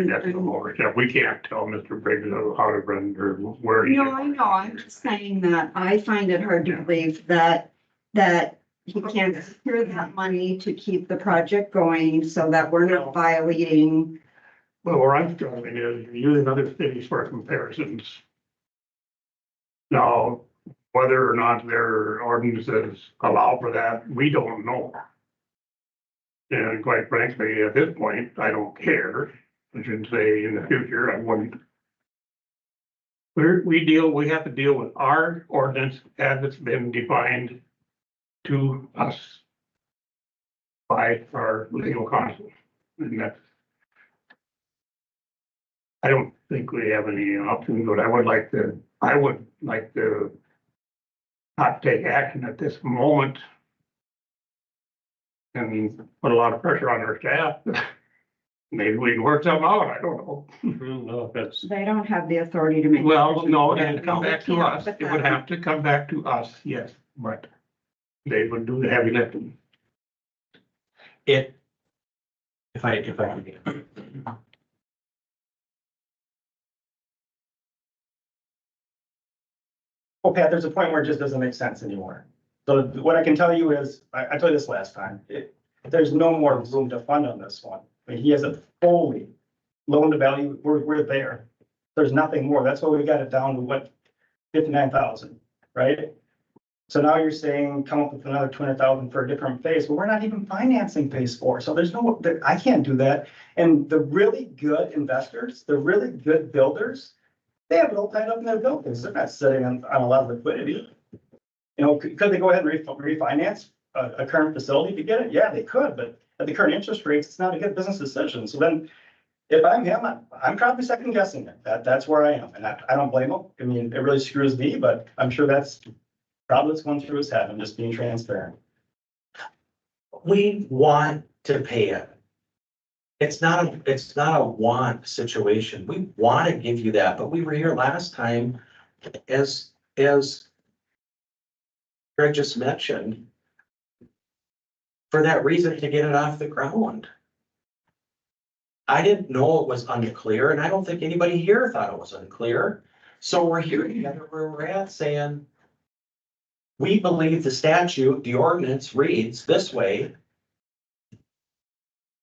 That's the more, yeah, we can't tell Mr. Briggs how to run or where. he- No, I know, I'm just saying that I find it hard to believe that he can't secure that money to keep the project going so that we're not violating. Well, where I'm struggling is you're using other cities for comparisons. Now, whether or not their ordinances allow for that, we don't know. And quite frankly, at this point, I don't care. I shouldn't say in the future, I wouldn't. We have to deal with our ordinance as it's been defined to us by our legal counsel. And that's, I don't think we have any options, but I would like to not take action at this moment. And put a lot of pressure on our staff. Maybe we can work something out, I don't know. No, that's, They don't have the authority to make. Well, no, decisions. it'd come back to Yeah, us, but it would that- have to come back to us, yes, but they would do the heavy lifting. If I. Oh, Pat, there's a point where it just doesn't make sense anymore. So what I can tell you is, I told you this last time, there's no more room to fund on this one. I mean, he has a fully loan to value, we're there. There's nothing more. That's why we got it down to what, 59,000, right? So now you're saying come up with another 200,000 for a different phase, but we're not even financing phase 4. So there's no, I can't do that. And the really good investors, the really good builders, they have it all tied up in their buildings. They're not sitting on a lot of liquidity. You know, could they go ahead and refinance a current facility to get it? Yeah, they could, but at the current interest rates, it's not a good business decision. So then if I'm him, I'm probably second guessing it. That's where I am. And I don't blame him. I mean, it really screws me, but I'm sure that's probably what's going through his head. I'm just being transparent. We want to pay it. It's not a want situation. We want to give you that, but we were here last time as Greg just mentioned, for that reason, to get it off the ground. I didn't know it was unclear, and I don't think anybody here thought it was unclear. So we're here together where we're at saying, we believe the statute, the ordinance reads this way.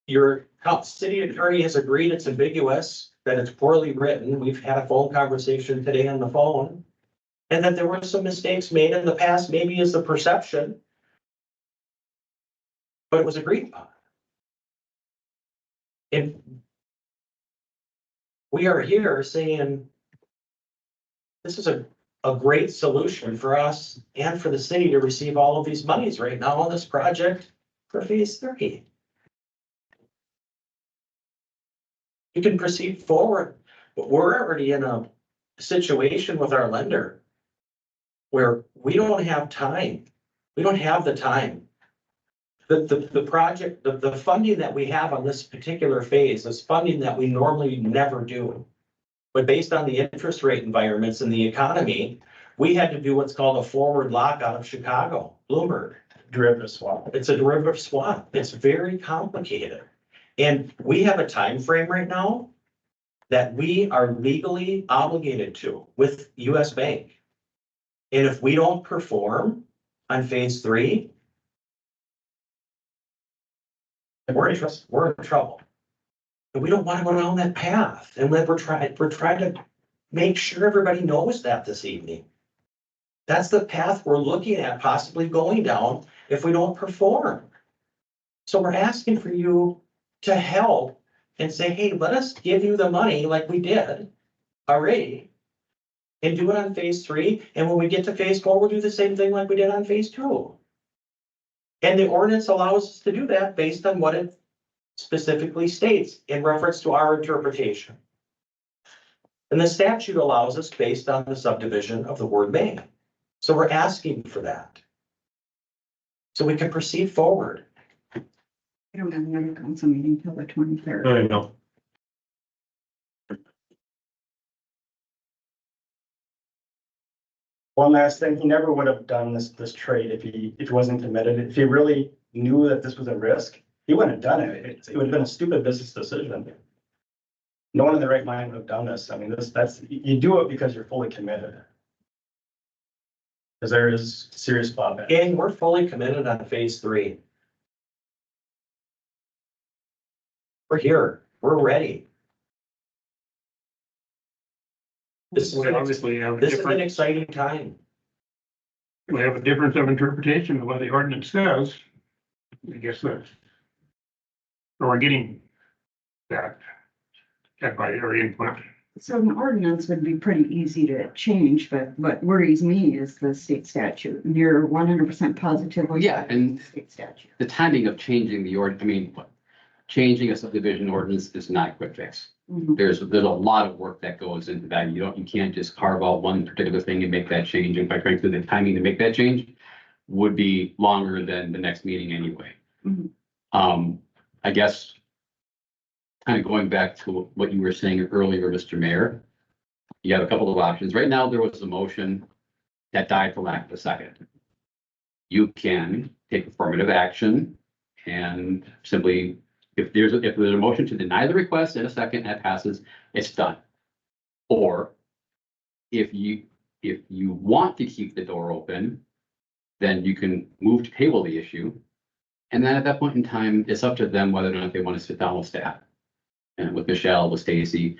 Your city attorney has agreed it's ambiguous, that it's poorly written. We've had a phone conversation today on the phone. And that there were some mistakes made in the past, maybe is the perception. But it was agreed upon. And we are here saying this is a great solution for us and for the city to receive all of these monies right now on this project for phase 3. You can proceed forward. But we're already in a situation with our lender where we don't have time. We don't have the time. The project, the funding that we have on this particular phase is funding that we normally never do. But based on the interest rate environments in the economy, we had to do what's called a forward lock out of Chicago, Bloomberg. Derivative swap. It's a derivative swap. It's very complicated. And we have a time frame right now that we are legally obligated to with US Bank. And if we don't perform on phase 3, we're in trouble. And we don't want to go down that path. And we're trying to make sure everybody knows that this evening. That's the path we're looking at possibly going down if we don't perform. So we're asking for you to help and say, hey, let us give you the money like we did already. And do it on phase 3. And when we get to phase 4, we'll do the same thing like we did on phase 2. And the ordinance allows us to do that based on what it specifically states in reference to our interpretation. And the statute allows us based on the subdivision of the word may. So we're asking for that. So we can proceed forward. I don't have another council meeting till the 23rd. I know. One last thing, he never would have done this trade if he wasn't committed. If he really knew that this was a risk, he wouldn't have done it. It would have been a stupid business decision. No one in the right mind would have done this. I mean, you do it because you're fully committed. Because there is serious clawback. And we're fully committed on phase 3. We're here. We're ready. This is We obviously have a This is an different, exciting time. we have a difference of interpretation of what the ordinance says. I guess that's. So we're getting that by your input. So an ordinance would be pretty easy to change, but what worries me is the state statute. You're 100% positive. Yeah, and- State statute. The timing of changing changing a subdivision ordinance is not a quick fix. Mhm. There's a lot of work that goes into that. You can't just carve out one particular thing and make that change. And quite frankly, the timing to make that change would be longer than the next meeting anyway. Mhm. I guess kind of going back to what you were saying earlier, Mr. Mayor, you have a couple of options. Right now, there was a motion that died for lack of a second. You can take affirmative action and simply, if there's a motion to deny the request in a second, that passes, it's done. Or if you want to keep the door open, then you can move to table the issue. And then at that point in time, it's up to them whether or not they want to sit down with staff. And with Michelle, with Stacy,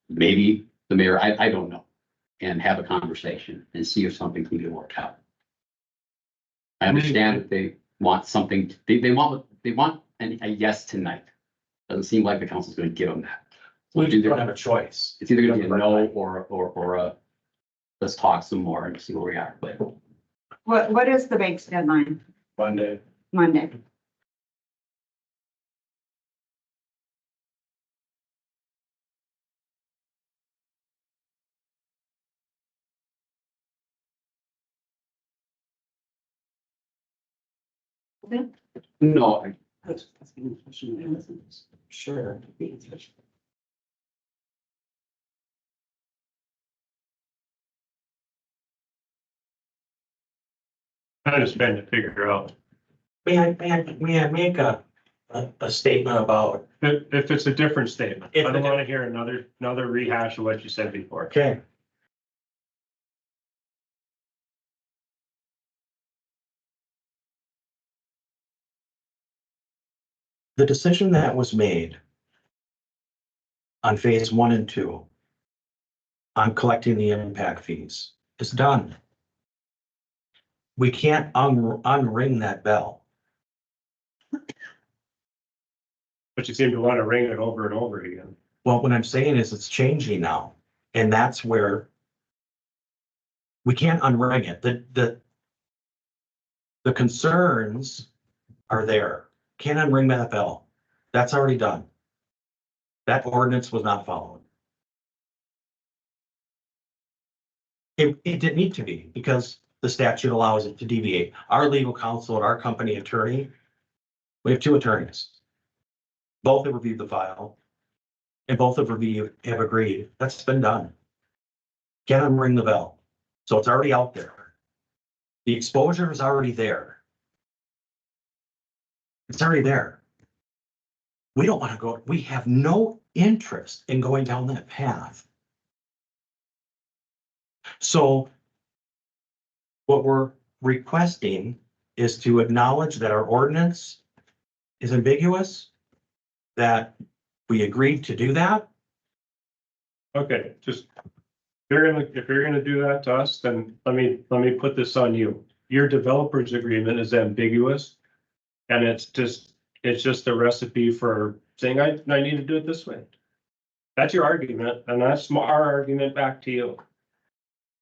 maybe the mayor, I don't know. And have a conversation and see if something can get worked out. I understand that they want something, they want a yes tonight. Doesn't seem like the council's gonna give them that. We just don't have a choice. It's either gonna be a no or a, let's talk some more and see where we are, but. What is the bank's deadline? Monday. Monday. No, Sure. I'm just trying to figure out, May I make a statement about, if it's a different statement. I If don't it- want to hear another rehash of what you said before. okay. The decision that was made on phase 1 and 2 on collecting the impact fees is done. We can't unring that bell. But you seem to want to ring it over and over again. Well, what I'm saying is it's changing now, and that's where we can't unring it. The concerns are there. Can't unring that bell. That's already done. That ordinance was not followed. It didn't need to be because the statute allows it to deviate. Our legal counsel and our company attorney, we have two attorneys. Both have reviewed the file. And both have agreed, that's been done. Get them ring the bell. So it's already out there. The exposure is already there. It's already there. We don't want to go, we have no interest in going down that path. So what we're requesting is to acknowledge that our ordinance is ambiguous, that we agreed to do that. Okay, just, if you're gonna do that to us, then let me put this on you. Your developer's agreement is ambiguous. And it's just a recipe for saying, I need to do it this way. That's your argument, and that's our argument back to you.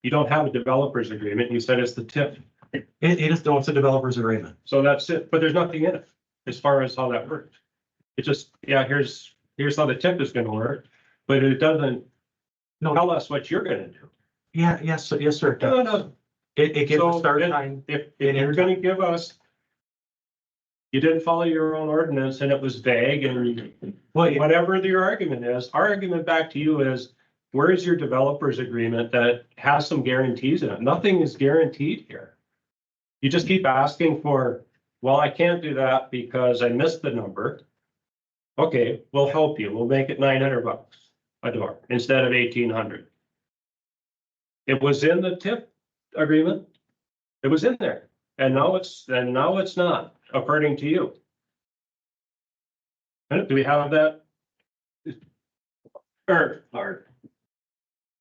You don't have a developer's agreement, you said it's the tip, It is, no, it's a developer's agreement. so that's it, but there's nothing in it as far as how that works. It just, yeah, here's how the tip is gonna work, but it doesn't tell us what you're gonna do. Yeah, yes, sir. it No, does. no, It gives a So, start then- time. if you're gonna give us, you didn't follow your own ordinance and it was vague and Well, yeah, whatever your argument is, our argument back to you is, where is your developer's agreement that has some guarantees in it? Nothing is guaranteed here. You just keep asking for, well, I can't do that because I missed the number. Okay, we'll help you. We'll make it $900 a door instead of 1,800. It was in the tip agreement. It was in there. And now it's not, according to you. Do we have that? Or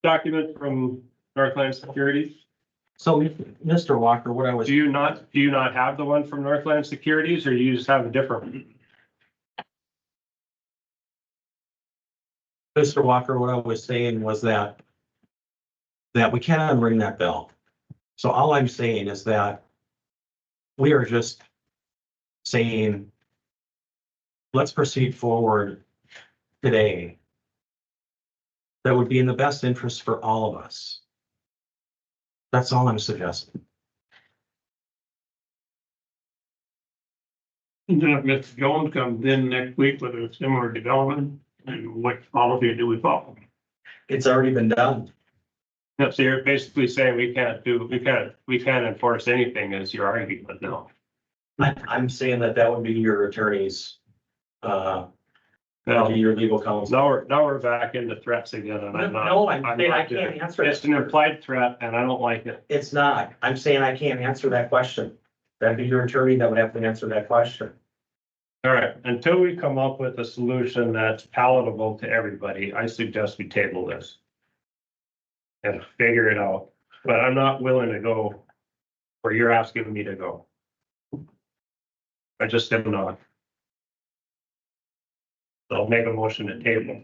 document from Northland Securities? so Mr. Walker, what I was, Do you not have the one from Northland Securities, or you just have a different one? Mr. Walker, what I was saying was that we cannot unring that bell. So all I'm saying is that we are just saying, let's proceed forward today. That would be in the best interest for all of us. That's all I'm suggesting. And then if Mr. Jones comes in next week with a similar development, and what policy do we follow? It's already been done. No, so you're basically saying we can't enforce anything is your argument now. I'm saying that would be your attorney's, Now, your legal counsel. now we're back into threats again, and I'm not. No, I'm saying I not can't doing it. answer It's that. an implied threat, and I don't like it. It's not. I'm saying I can't answer that question. That'd be your attorney that would have to answer that question. All right, until we come up with a solution that's palatable to everybody, I suggest we table this. And figure it out, but I'm not willing to go where you're asking me to go. I just am not. So I'll make a motion to table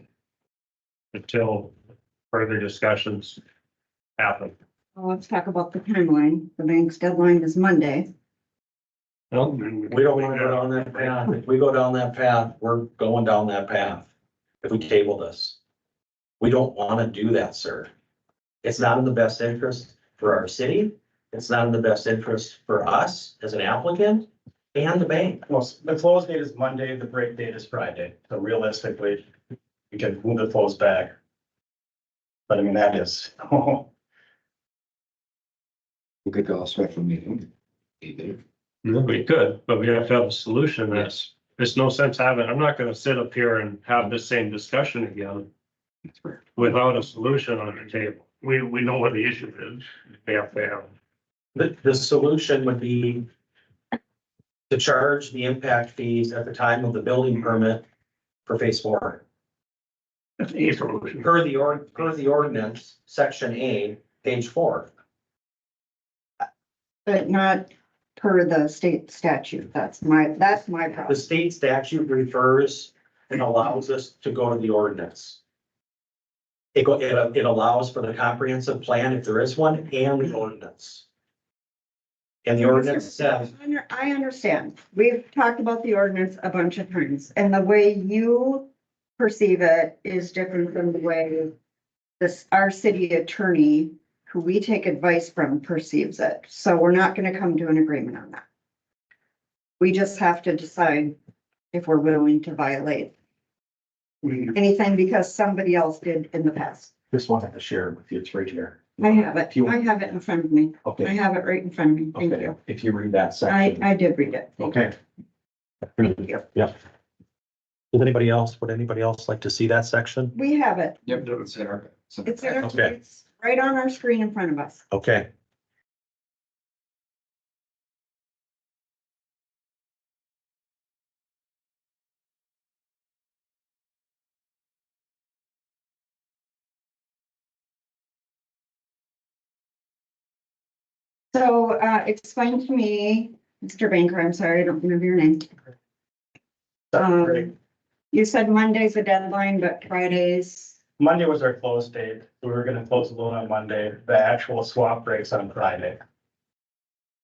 until further discussions happen. Well, let's talk about the timeline. The bank's deadline is Monday. Well, We don't want to go down that path. If we go down that path, we're going down that path. If we table this. We don't want to do that, sir. It's not in the best interest for our city. It's not in the best interest for us as an applicant and the bank. Well, the close date is Monday, the break date is Friday, so realistically, we can move the close back. But I mean, that is, We could call a special meeting. Either. we could, but we have to have a solution. There's no sense having, I'm not gonna sit up here and have this same discussion again That's fair. without a solution on the table. We know what the issue is. We have to have. The solution would be to charge the impact fees at the time of the building permit for phase 4. That's a solution. Per the ordinance, section A, page 4. But not per the state statute. That's my The problem. state statute refers and allows us to go to the ordinance. It allows for the comprehensive plan if there is one and the ordinance. And the ordinance says, I understand. We've talked about the ordinance a bunch of times, and the way you perceive it is different from the way this, our city attorney, who we take advice from, perceives it. So we're not gonna come to an agreement on that. We just have to decide if we're willing to violate anything because somebody else did in the past. Just wanted to share it with you. It's right here. I have it. If you- I have it in front of me. I Okay, have it right in front of me. Thank okay. you. If you read that section. I did read it. Okay. Thank you. Yep. Does anybody else, would anybody else like to see that section? We have it. Yep, it's in our. It's in our, Okay. it's right on our screen in front of us. Okay. So, explain to me, Mr. Banker, I'm sorry, I don't remember your name. You said Monday's a deadline, but Fridays, Monday was our close date. We were gonna close the loan on Monday. The actual swap breaks on Friday.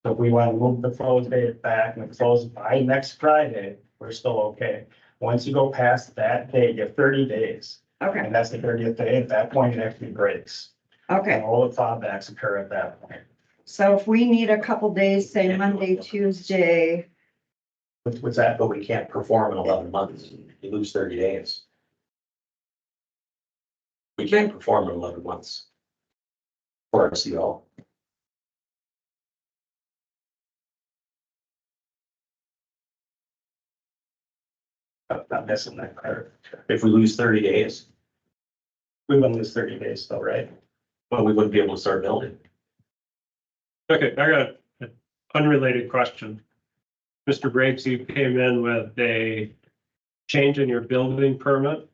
So if we want to move the close date back and close by next Friday, we're still okay. Once you go past that day, you have 30 days. okay, And that's the 30th day. At that point, it actually breaks. okay. And all the clawbacks occur at that point. So if we need a couple days, say Monday, Tuesday, What's that? But we can't perform in 11 months. You lose 30 days. We can't perform in 11 months. For a CO. I'm not missing that part. If we lose 30 days, We wouldn't lose 30 days though, right? well, we wouldn't be able to start building. Okay, I got an unrelated question. Mr. Briggs, you came in with a change in your building permit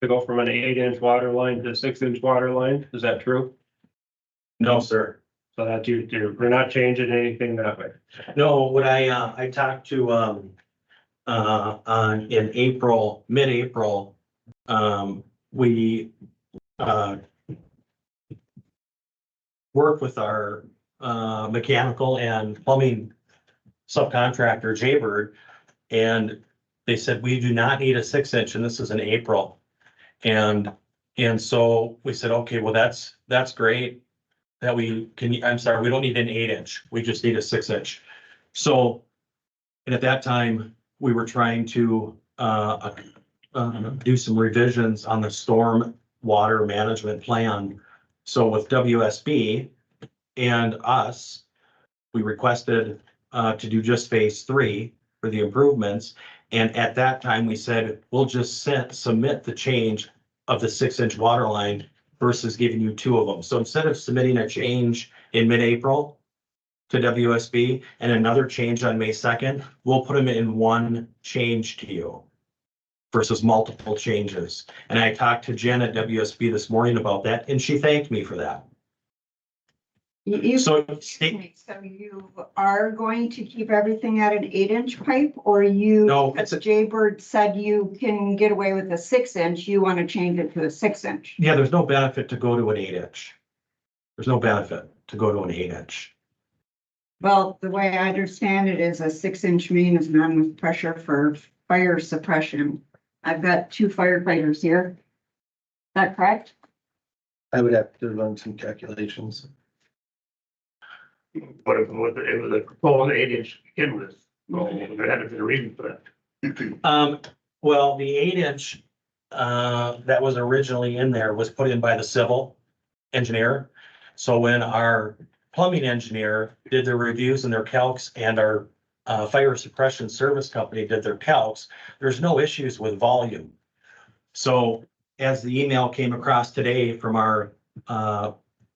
to go from an 8-inch water line to a 6-inch water line. Is that true? No, sir. So that we're not changing anything that way. No, what I talked to, in April, mid-April, we, worked with our, mechanical and plumbing subcontractor, Jaybird, and they said, we do not need a 6-inch, and this is in April. And so we said, okay, well, that's great. That we can, I'm sorry, we don't need an 8-inch, we just need a 6-inch. So, and at that time, we were trying to, do some revisions on the storm water management plan. So with WSB and us, we requested, to do just phase 3 for the improvements. And at that time, we said, we'll just submit the change of the 6-inch water line versus giving you 2 of them. So instead of submitting a change in mid-April to WSB and another change on May 2nd, we'll put them in one change to you versus multiple changes. And I talked to Jen at WSB this morning about that, and she thanked me for that. you. So So you are going to keep everything at an 8-inch pipe, or you? No, As it's Jaybird said, you can get away with a 6-inch, you want to change it to a 6-inch. yeah, there's no benefit to go to an 8-inch. There's no benefit to go to an 8-inch. Well, the way I understand it is a 6-inch main is run with pressure for fire suppression. I've got 2 firefighters here. Is that correct? I would have to run some calculations. But if it was a proposed 8-inch to begin with, well, there had to be a reason for that. Well, the 8-inch, that was originally in there was put in by the civil engineer. So when our plumbing engineer did their reviews and their calcs and our fire suppression service company did their calcs, there's no issues with volume. So as the email came across today from our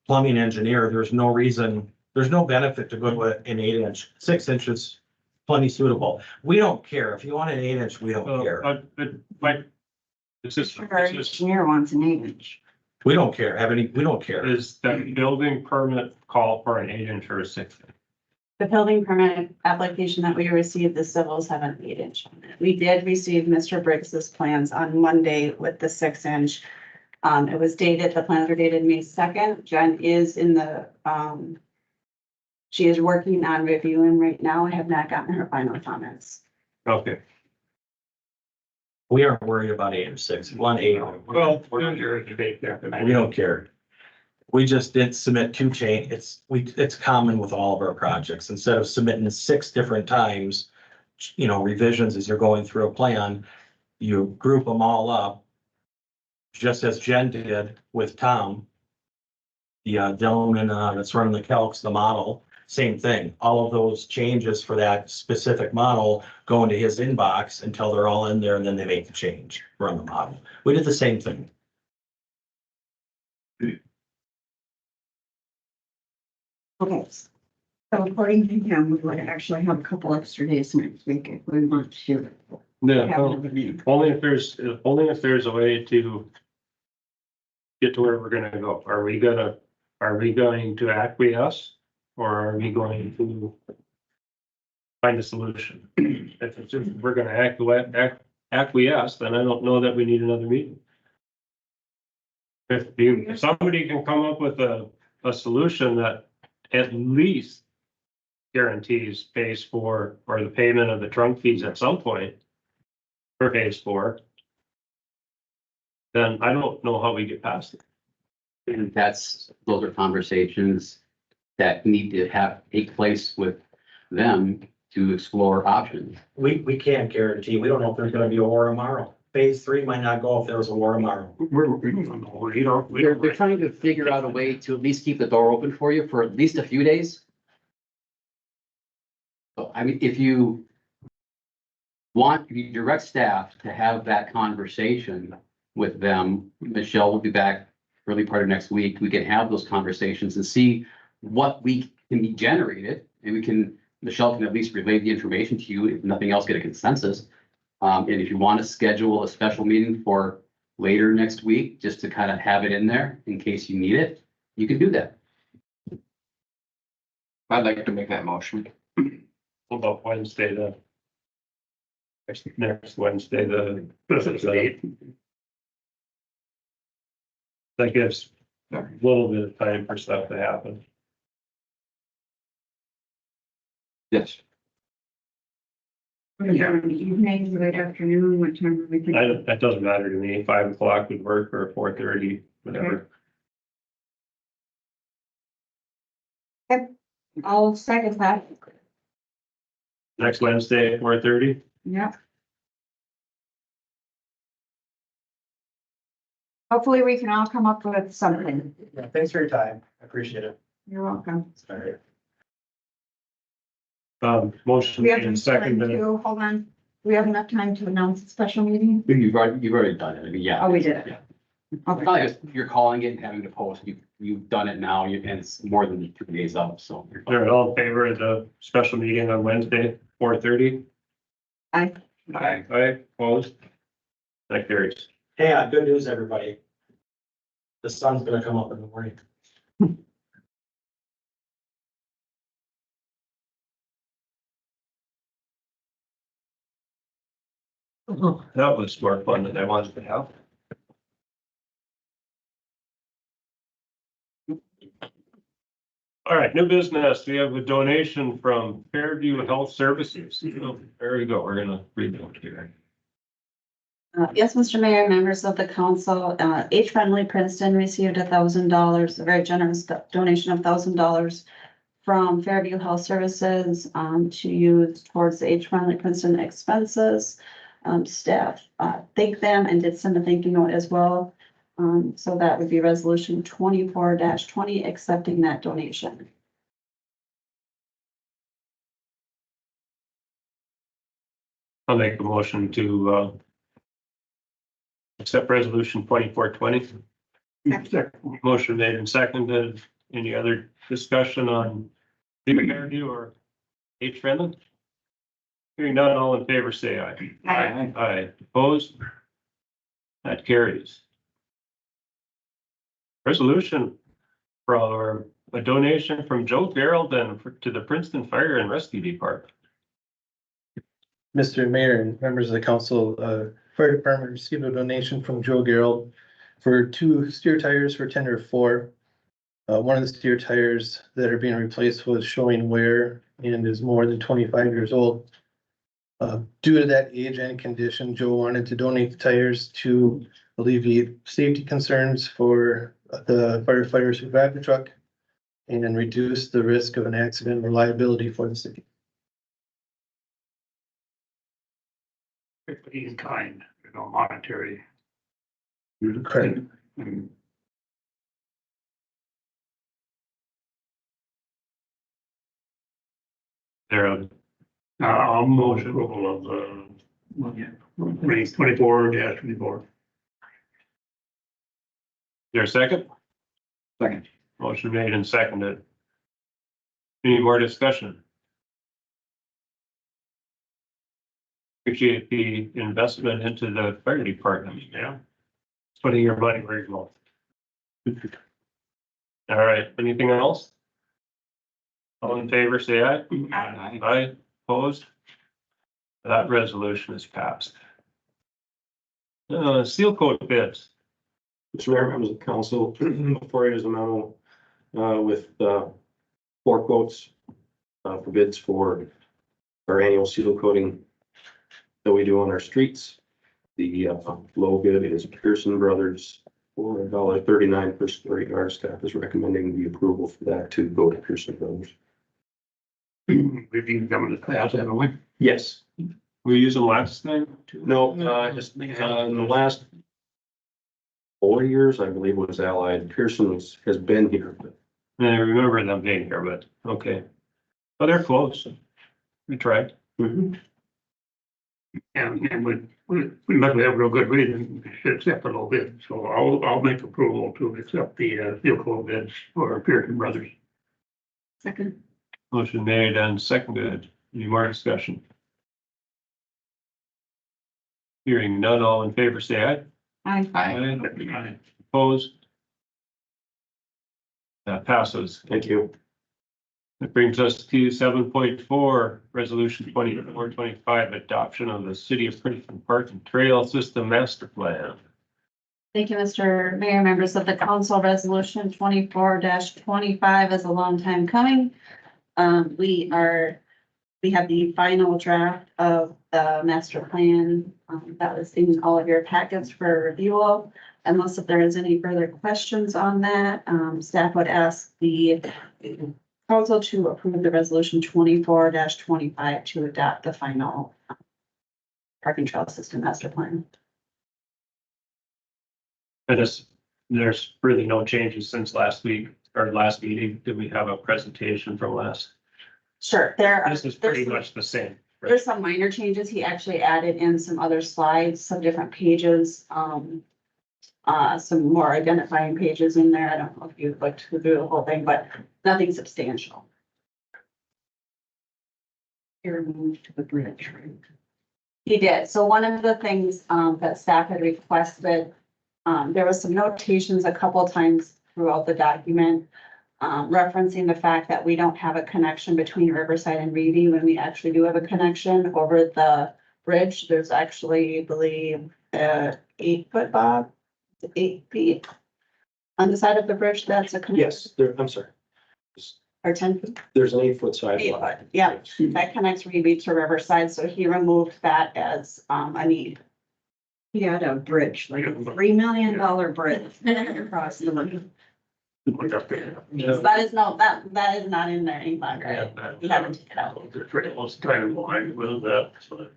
plumbing engineer, there's no reason, there's no benefit to go to an 8-inch. 6 inches, plenty suitable. We don't care. If you want an 8-inch, we don't care. This is, Our this is, engineer wants an 8-inch. We don't care. We don't care. is that building permit call for an 8-inch or a 6-inch? The building permit application that we received, the civils have an 8-inch on it. We did receive Mr. Briggs's plans on Monday with the 6-inch. It was dated, the plans were dated May 2nd. Jen is in the, she is working on reviewing right now. I have not gotten her final comments. Okay. We aren't worried about 8 or 6, 1, 8. Well, we're here to debate that. We don't care. We just did submit 2 change, it's common with all of our projects, instead of submitting 6 different times, revisions as you're going through a plan, you group them all up. Just as Jen did with Tom. The gentleman that's running the calcs, the model, same thing. All of those changes for that specific model go into his inbox until they're all in there, and then they make the change, run the model. We did the same thing. Okay. So according to him, we would actually have a couple extra days next week if we want to. Yeah, have another meeting. only if there's a way to get to where we're gonna go. Are we going to acquiesce, or are we going to find a solution? If it's just, we're gonna acquiesce, then I don't know that we need another meeting. If somebody can come up with a solution that at least guarantees phase 4 or the payment of the trunk fees at some point for phase 4, then I don't know how we get past it. And those are conversations that need to take place with them to explore options. We can't guarantee, we don't know if there's gonna be a war tomorrow. Phase 3 might not go if there was a war tomorrow. They're trying to figure out a way to at least keep the door open for you for at least a few days. So, I mean, if you direct staff to have that conversation with them, Michelle will be back early part of next week. We can have those conversations and see what we can be generated, and Michelle can at least relay the information to you, if nothing else, get a consensus. And if you want to schedule a special meeting for later next week, just to kind of have it in there in case you need it, you can do that. I'd like to make that motion. What about Wednesday, next Wednesday, that gives a little bit of time for stuff to happen. Yes. Evening, late afternoon, what time are we thinking? That doesn't matter to me. 5 o'clock would work, or 4:30, whatever. I'll second that. Next Wednesday, 4:30. Yeah. Hopefully we can all come up with something. Yeah, thanks for your time. I appreciate it. You're welcome. All right. Motion We have and enough second. time to, hold on, we have enough time to announce a special meeting? You've already done it. I mean, yeah. Oh, we did it. Yeah. It's Okay. not like you're calling it and having to post. You've done it now, and it's more than 2 days up, so. you're fine. All right, all in favor of the special meeting on Wednesday, 4:30? Aye. Aye, opposed? That carries. Hey, good news, everybody. The sun's gonna come up in the morning. That was more fun than I wanted to have. All right, new business. We have a donation from Fairview Health Services. There we go. We're gonna read it here. Yes, Mr. Mayor, members of the council, H. Friendly Princeton received $1,000, a very generous donation of $1,000 from Fairview Health Services to use towards the H. Friendly Princeton expenses. Staff thanked them and did send a thank you note as well. So that would be resolution 24-20, accepting that donation. I'll make a motion to accept resolution 24-20. Motion made and seconded. Any other discussion on Fairview or H. Friendly? Hearing none, all in favor, say aye. Aye. Aye, opposed? That carries. Resolution for a donation from Joe Gerald and to the Princeton Fire and Rescue Department. Mr. Mayor and members of the council, fire department received a donation from Joe Gerald for 2 steer tires for tender 4. One of the steer tires that are being replaced was showing wear and is more than 25 years old. Due to that age and condition, Joe wanted to donate the tires to alleviate safety concerns for the firefighters who drive the truck and then reduce the risk of an accident or liability for the city. In kind, monetary. Correct. Mm. I'll motion approval of the race 24-24. There a second? Second. Motion made and seconded. Any more discussion? Appreciate the investment into the fire department. Yeah. Putting your money where you want. All right, anything else? All in favor, say aye. Aye. Aye, opposed? That resolution is passed. Seal coat bids. Mr. Mayor, members of the council, before you is a memo with 4 quotes for bids for our annual seal coating that we do on our streets. The low bid is Pearson Brothers for $1.39 per square yard. Staff is recommending the approval for that to go to Pearson Brothers. We've been coming to pass, haven't we? Yes. We use them last time? No, just in the last 4 years, I believe, was Allied. Pearson has been here, but I remember them being here, but okay. Oh, they're close. We tried. And we must have real good reason to accept the low bid, so I'll make approval to accept the seal coat bids for Pearson Brothers. Second. Motion made and seconded. Any more discussion? Hearing none, all in favor, say aye. Aye. Aye. Opposed? That passes. thank you. That brings us to 7.4, resolution 2425, adoption of the City of Princeton Park and Trail System Master Plan. Thank you, Mr. Mayor, members of the council. Resolution 24-25 is a long time coming. We have the final draft of the master plan that was in all of your packets for review. Unless if there is any further questions on that, staff would ask the council to approve the resolution 24-25 to adopt the final park and trail system master plan. There's really no changes since last week or last meeting. Did we have a presentation from last? Sure, there are. This is pretty much the same. There's some minor changes. He actually added in some other slides, some different pages, some more identifying pages in there. I don't know if you looked through the whole thing, but nothing substantial. He removed the bridge, right? He did. So one of the things that staff had requested, there was some notations a couple times throughout the document referencing the fact that we don't have a connection between Riverside and Reedy when we actually do have a connection over the bridge. There's actually, I believe, 8-foot, Bob, 8 feet on the side of the bridge. That's a connection. Yes, there, I'm sorry. Or 10 feet. There's an 8-foot 8 sidewalk. foot, yeah, that connects Reedy to Riverside. So he removed that as a need. He had a bridge, like a $3 million bridge across the river. Look up there. That is not in there any longer. We haven't taken it out. The trails kind of lined with that, so that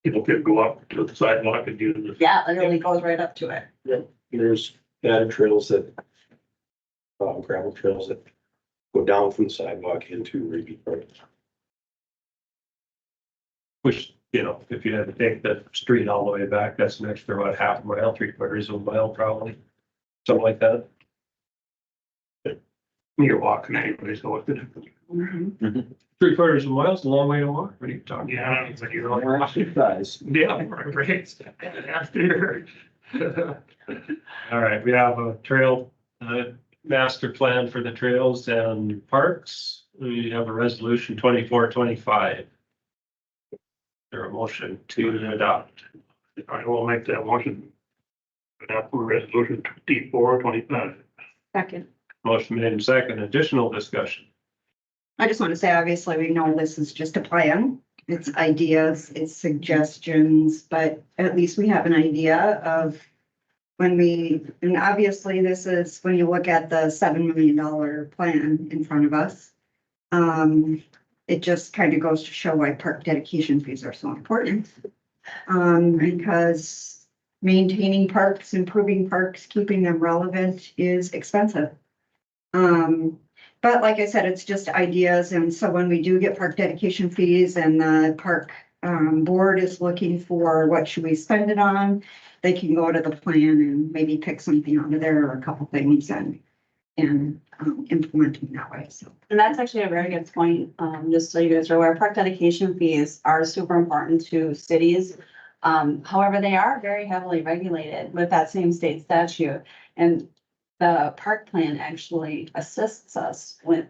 people could go up to the sidewalk and use this. Yeah, it literally goes right up to it. There's added trails that, gravel trails that go down from the sidewalk into Reedy Park. Which, if you had to take the street all the way back, that's an extra, about half a mile, 3/4 of a mile probably. Something like that. You're walking anyway, so what the difference? 3/4 of a mile is a long way to walk. What are you talking? Yeah, but you're We're like, exercise. yeah, right. After. All right, we have a trail, master plan for the trails and parks. We have a resolution 2425. There a motion to adopt? I will make that motion. Adopt resolution 24-25. Second. Motion made in second. Additional discussion. I just want to say, obviously, we know this is just a plan. It's ideas, it's suggestions, but at least we have an idea of when we, and obviously this is when you look at the $7 million plan in front of us. It just kind of goes to show why park dedication fees are so important. Because maintaining parks, improving parks, keeping them relevant is expensive. But like I said, it's just ideas, and so when we do get park dedication fees and the park board is looking for what should we spend it on, they can go to the plan and maybe pick something out of there or a couple things and implement them that way, so. And that's actually a very good point, just so you guys are aware, park dedication fees are super important to cities. However, they are very heavily regulated with that same state statute. And the park plan actually assists us with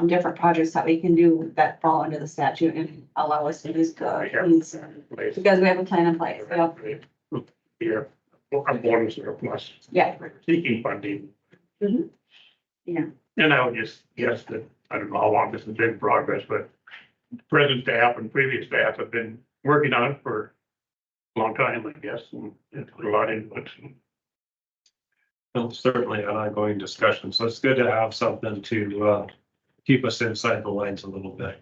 different projects that we can do that fall under the statute and allow us to use the funds, because we have a plan in place. Here, I'm going to surplus. Yeah. Seeking funding. Mhm. Yeah. And I would just guess that, I don't know how long this has been in progress, but present staff and previous staff have been working on it for a long time, I guess, and it's a lot of input. Well, certainly an ongoing discussion, so it's good to have something to keep us inside the lines a little bit.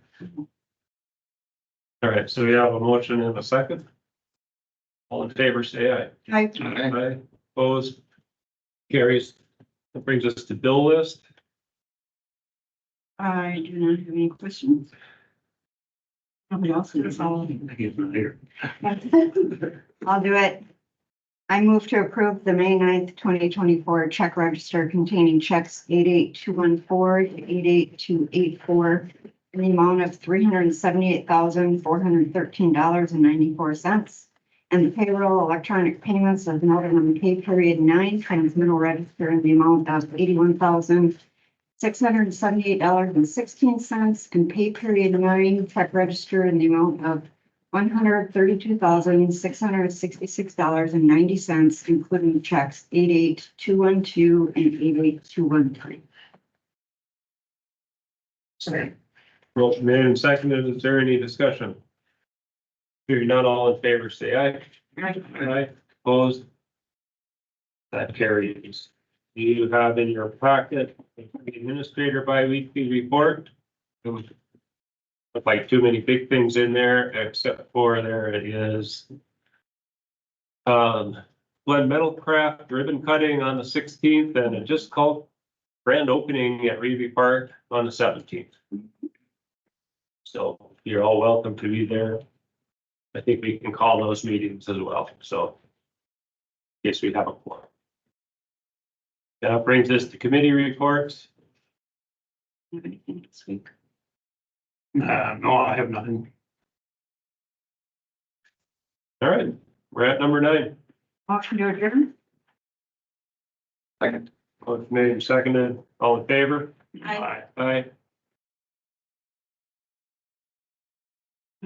All right, so we have a motion and a second. All in favor, say aye. Aye. Opposed? Carries. That brings us to bill list. I do not have any questions. Nobody else is all. I'll do it. I move to approve the May 9th, 2024 check register containing checks 88214 to 88284 in the amount of $378,413.94. And the payroll electronic payments as noted on the pay period 9 transmittal register in the amount of $81,678.16 and pay period 9 check register in the amount of $132,666.90, including checks 88212 and 88213. Sorry. Motion made and seconded. Is there any discussion? Hearing none, all in favor, say aye. Aye. Opposed? That carries. You have in your packet the administrator bi-weekly report. Look like too many big things in there, except for there it is. Glen Metalcraft ribbon cutting on the 16th and it just called grand opening at Reeve Park on the 17th. So you're all welcome to be there. I think we can call those meetings as well, so. Yes, we have a quorum. That brings us to committee reports. Anything this week? No, I have nothing. All right, we're at number 9. Motion to adjourn? Second. Motion made and seconded. All in favor? Aye. Aye.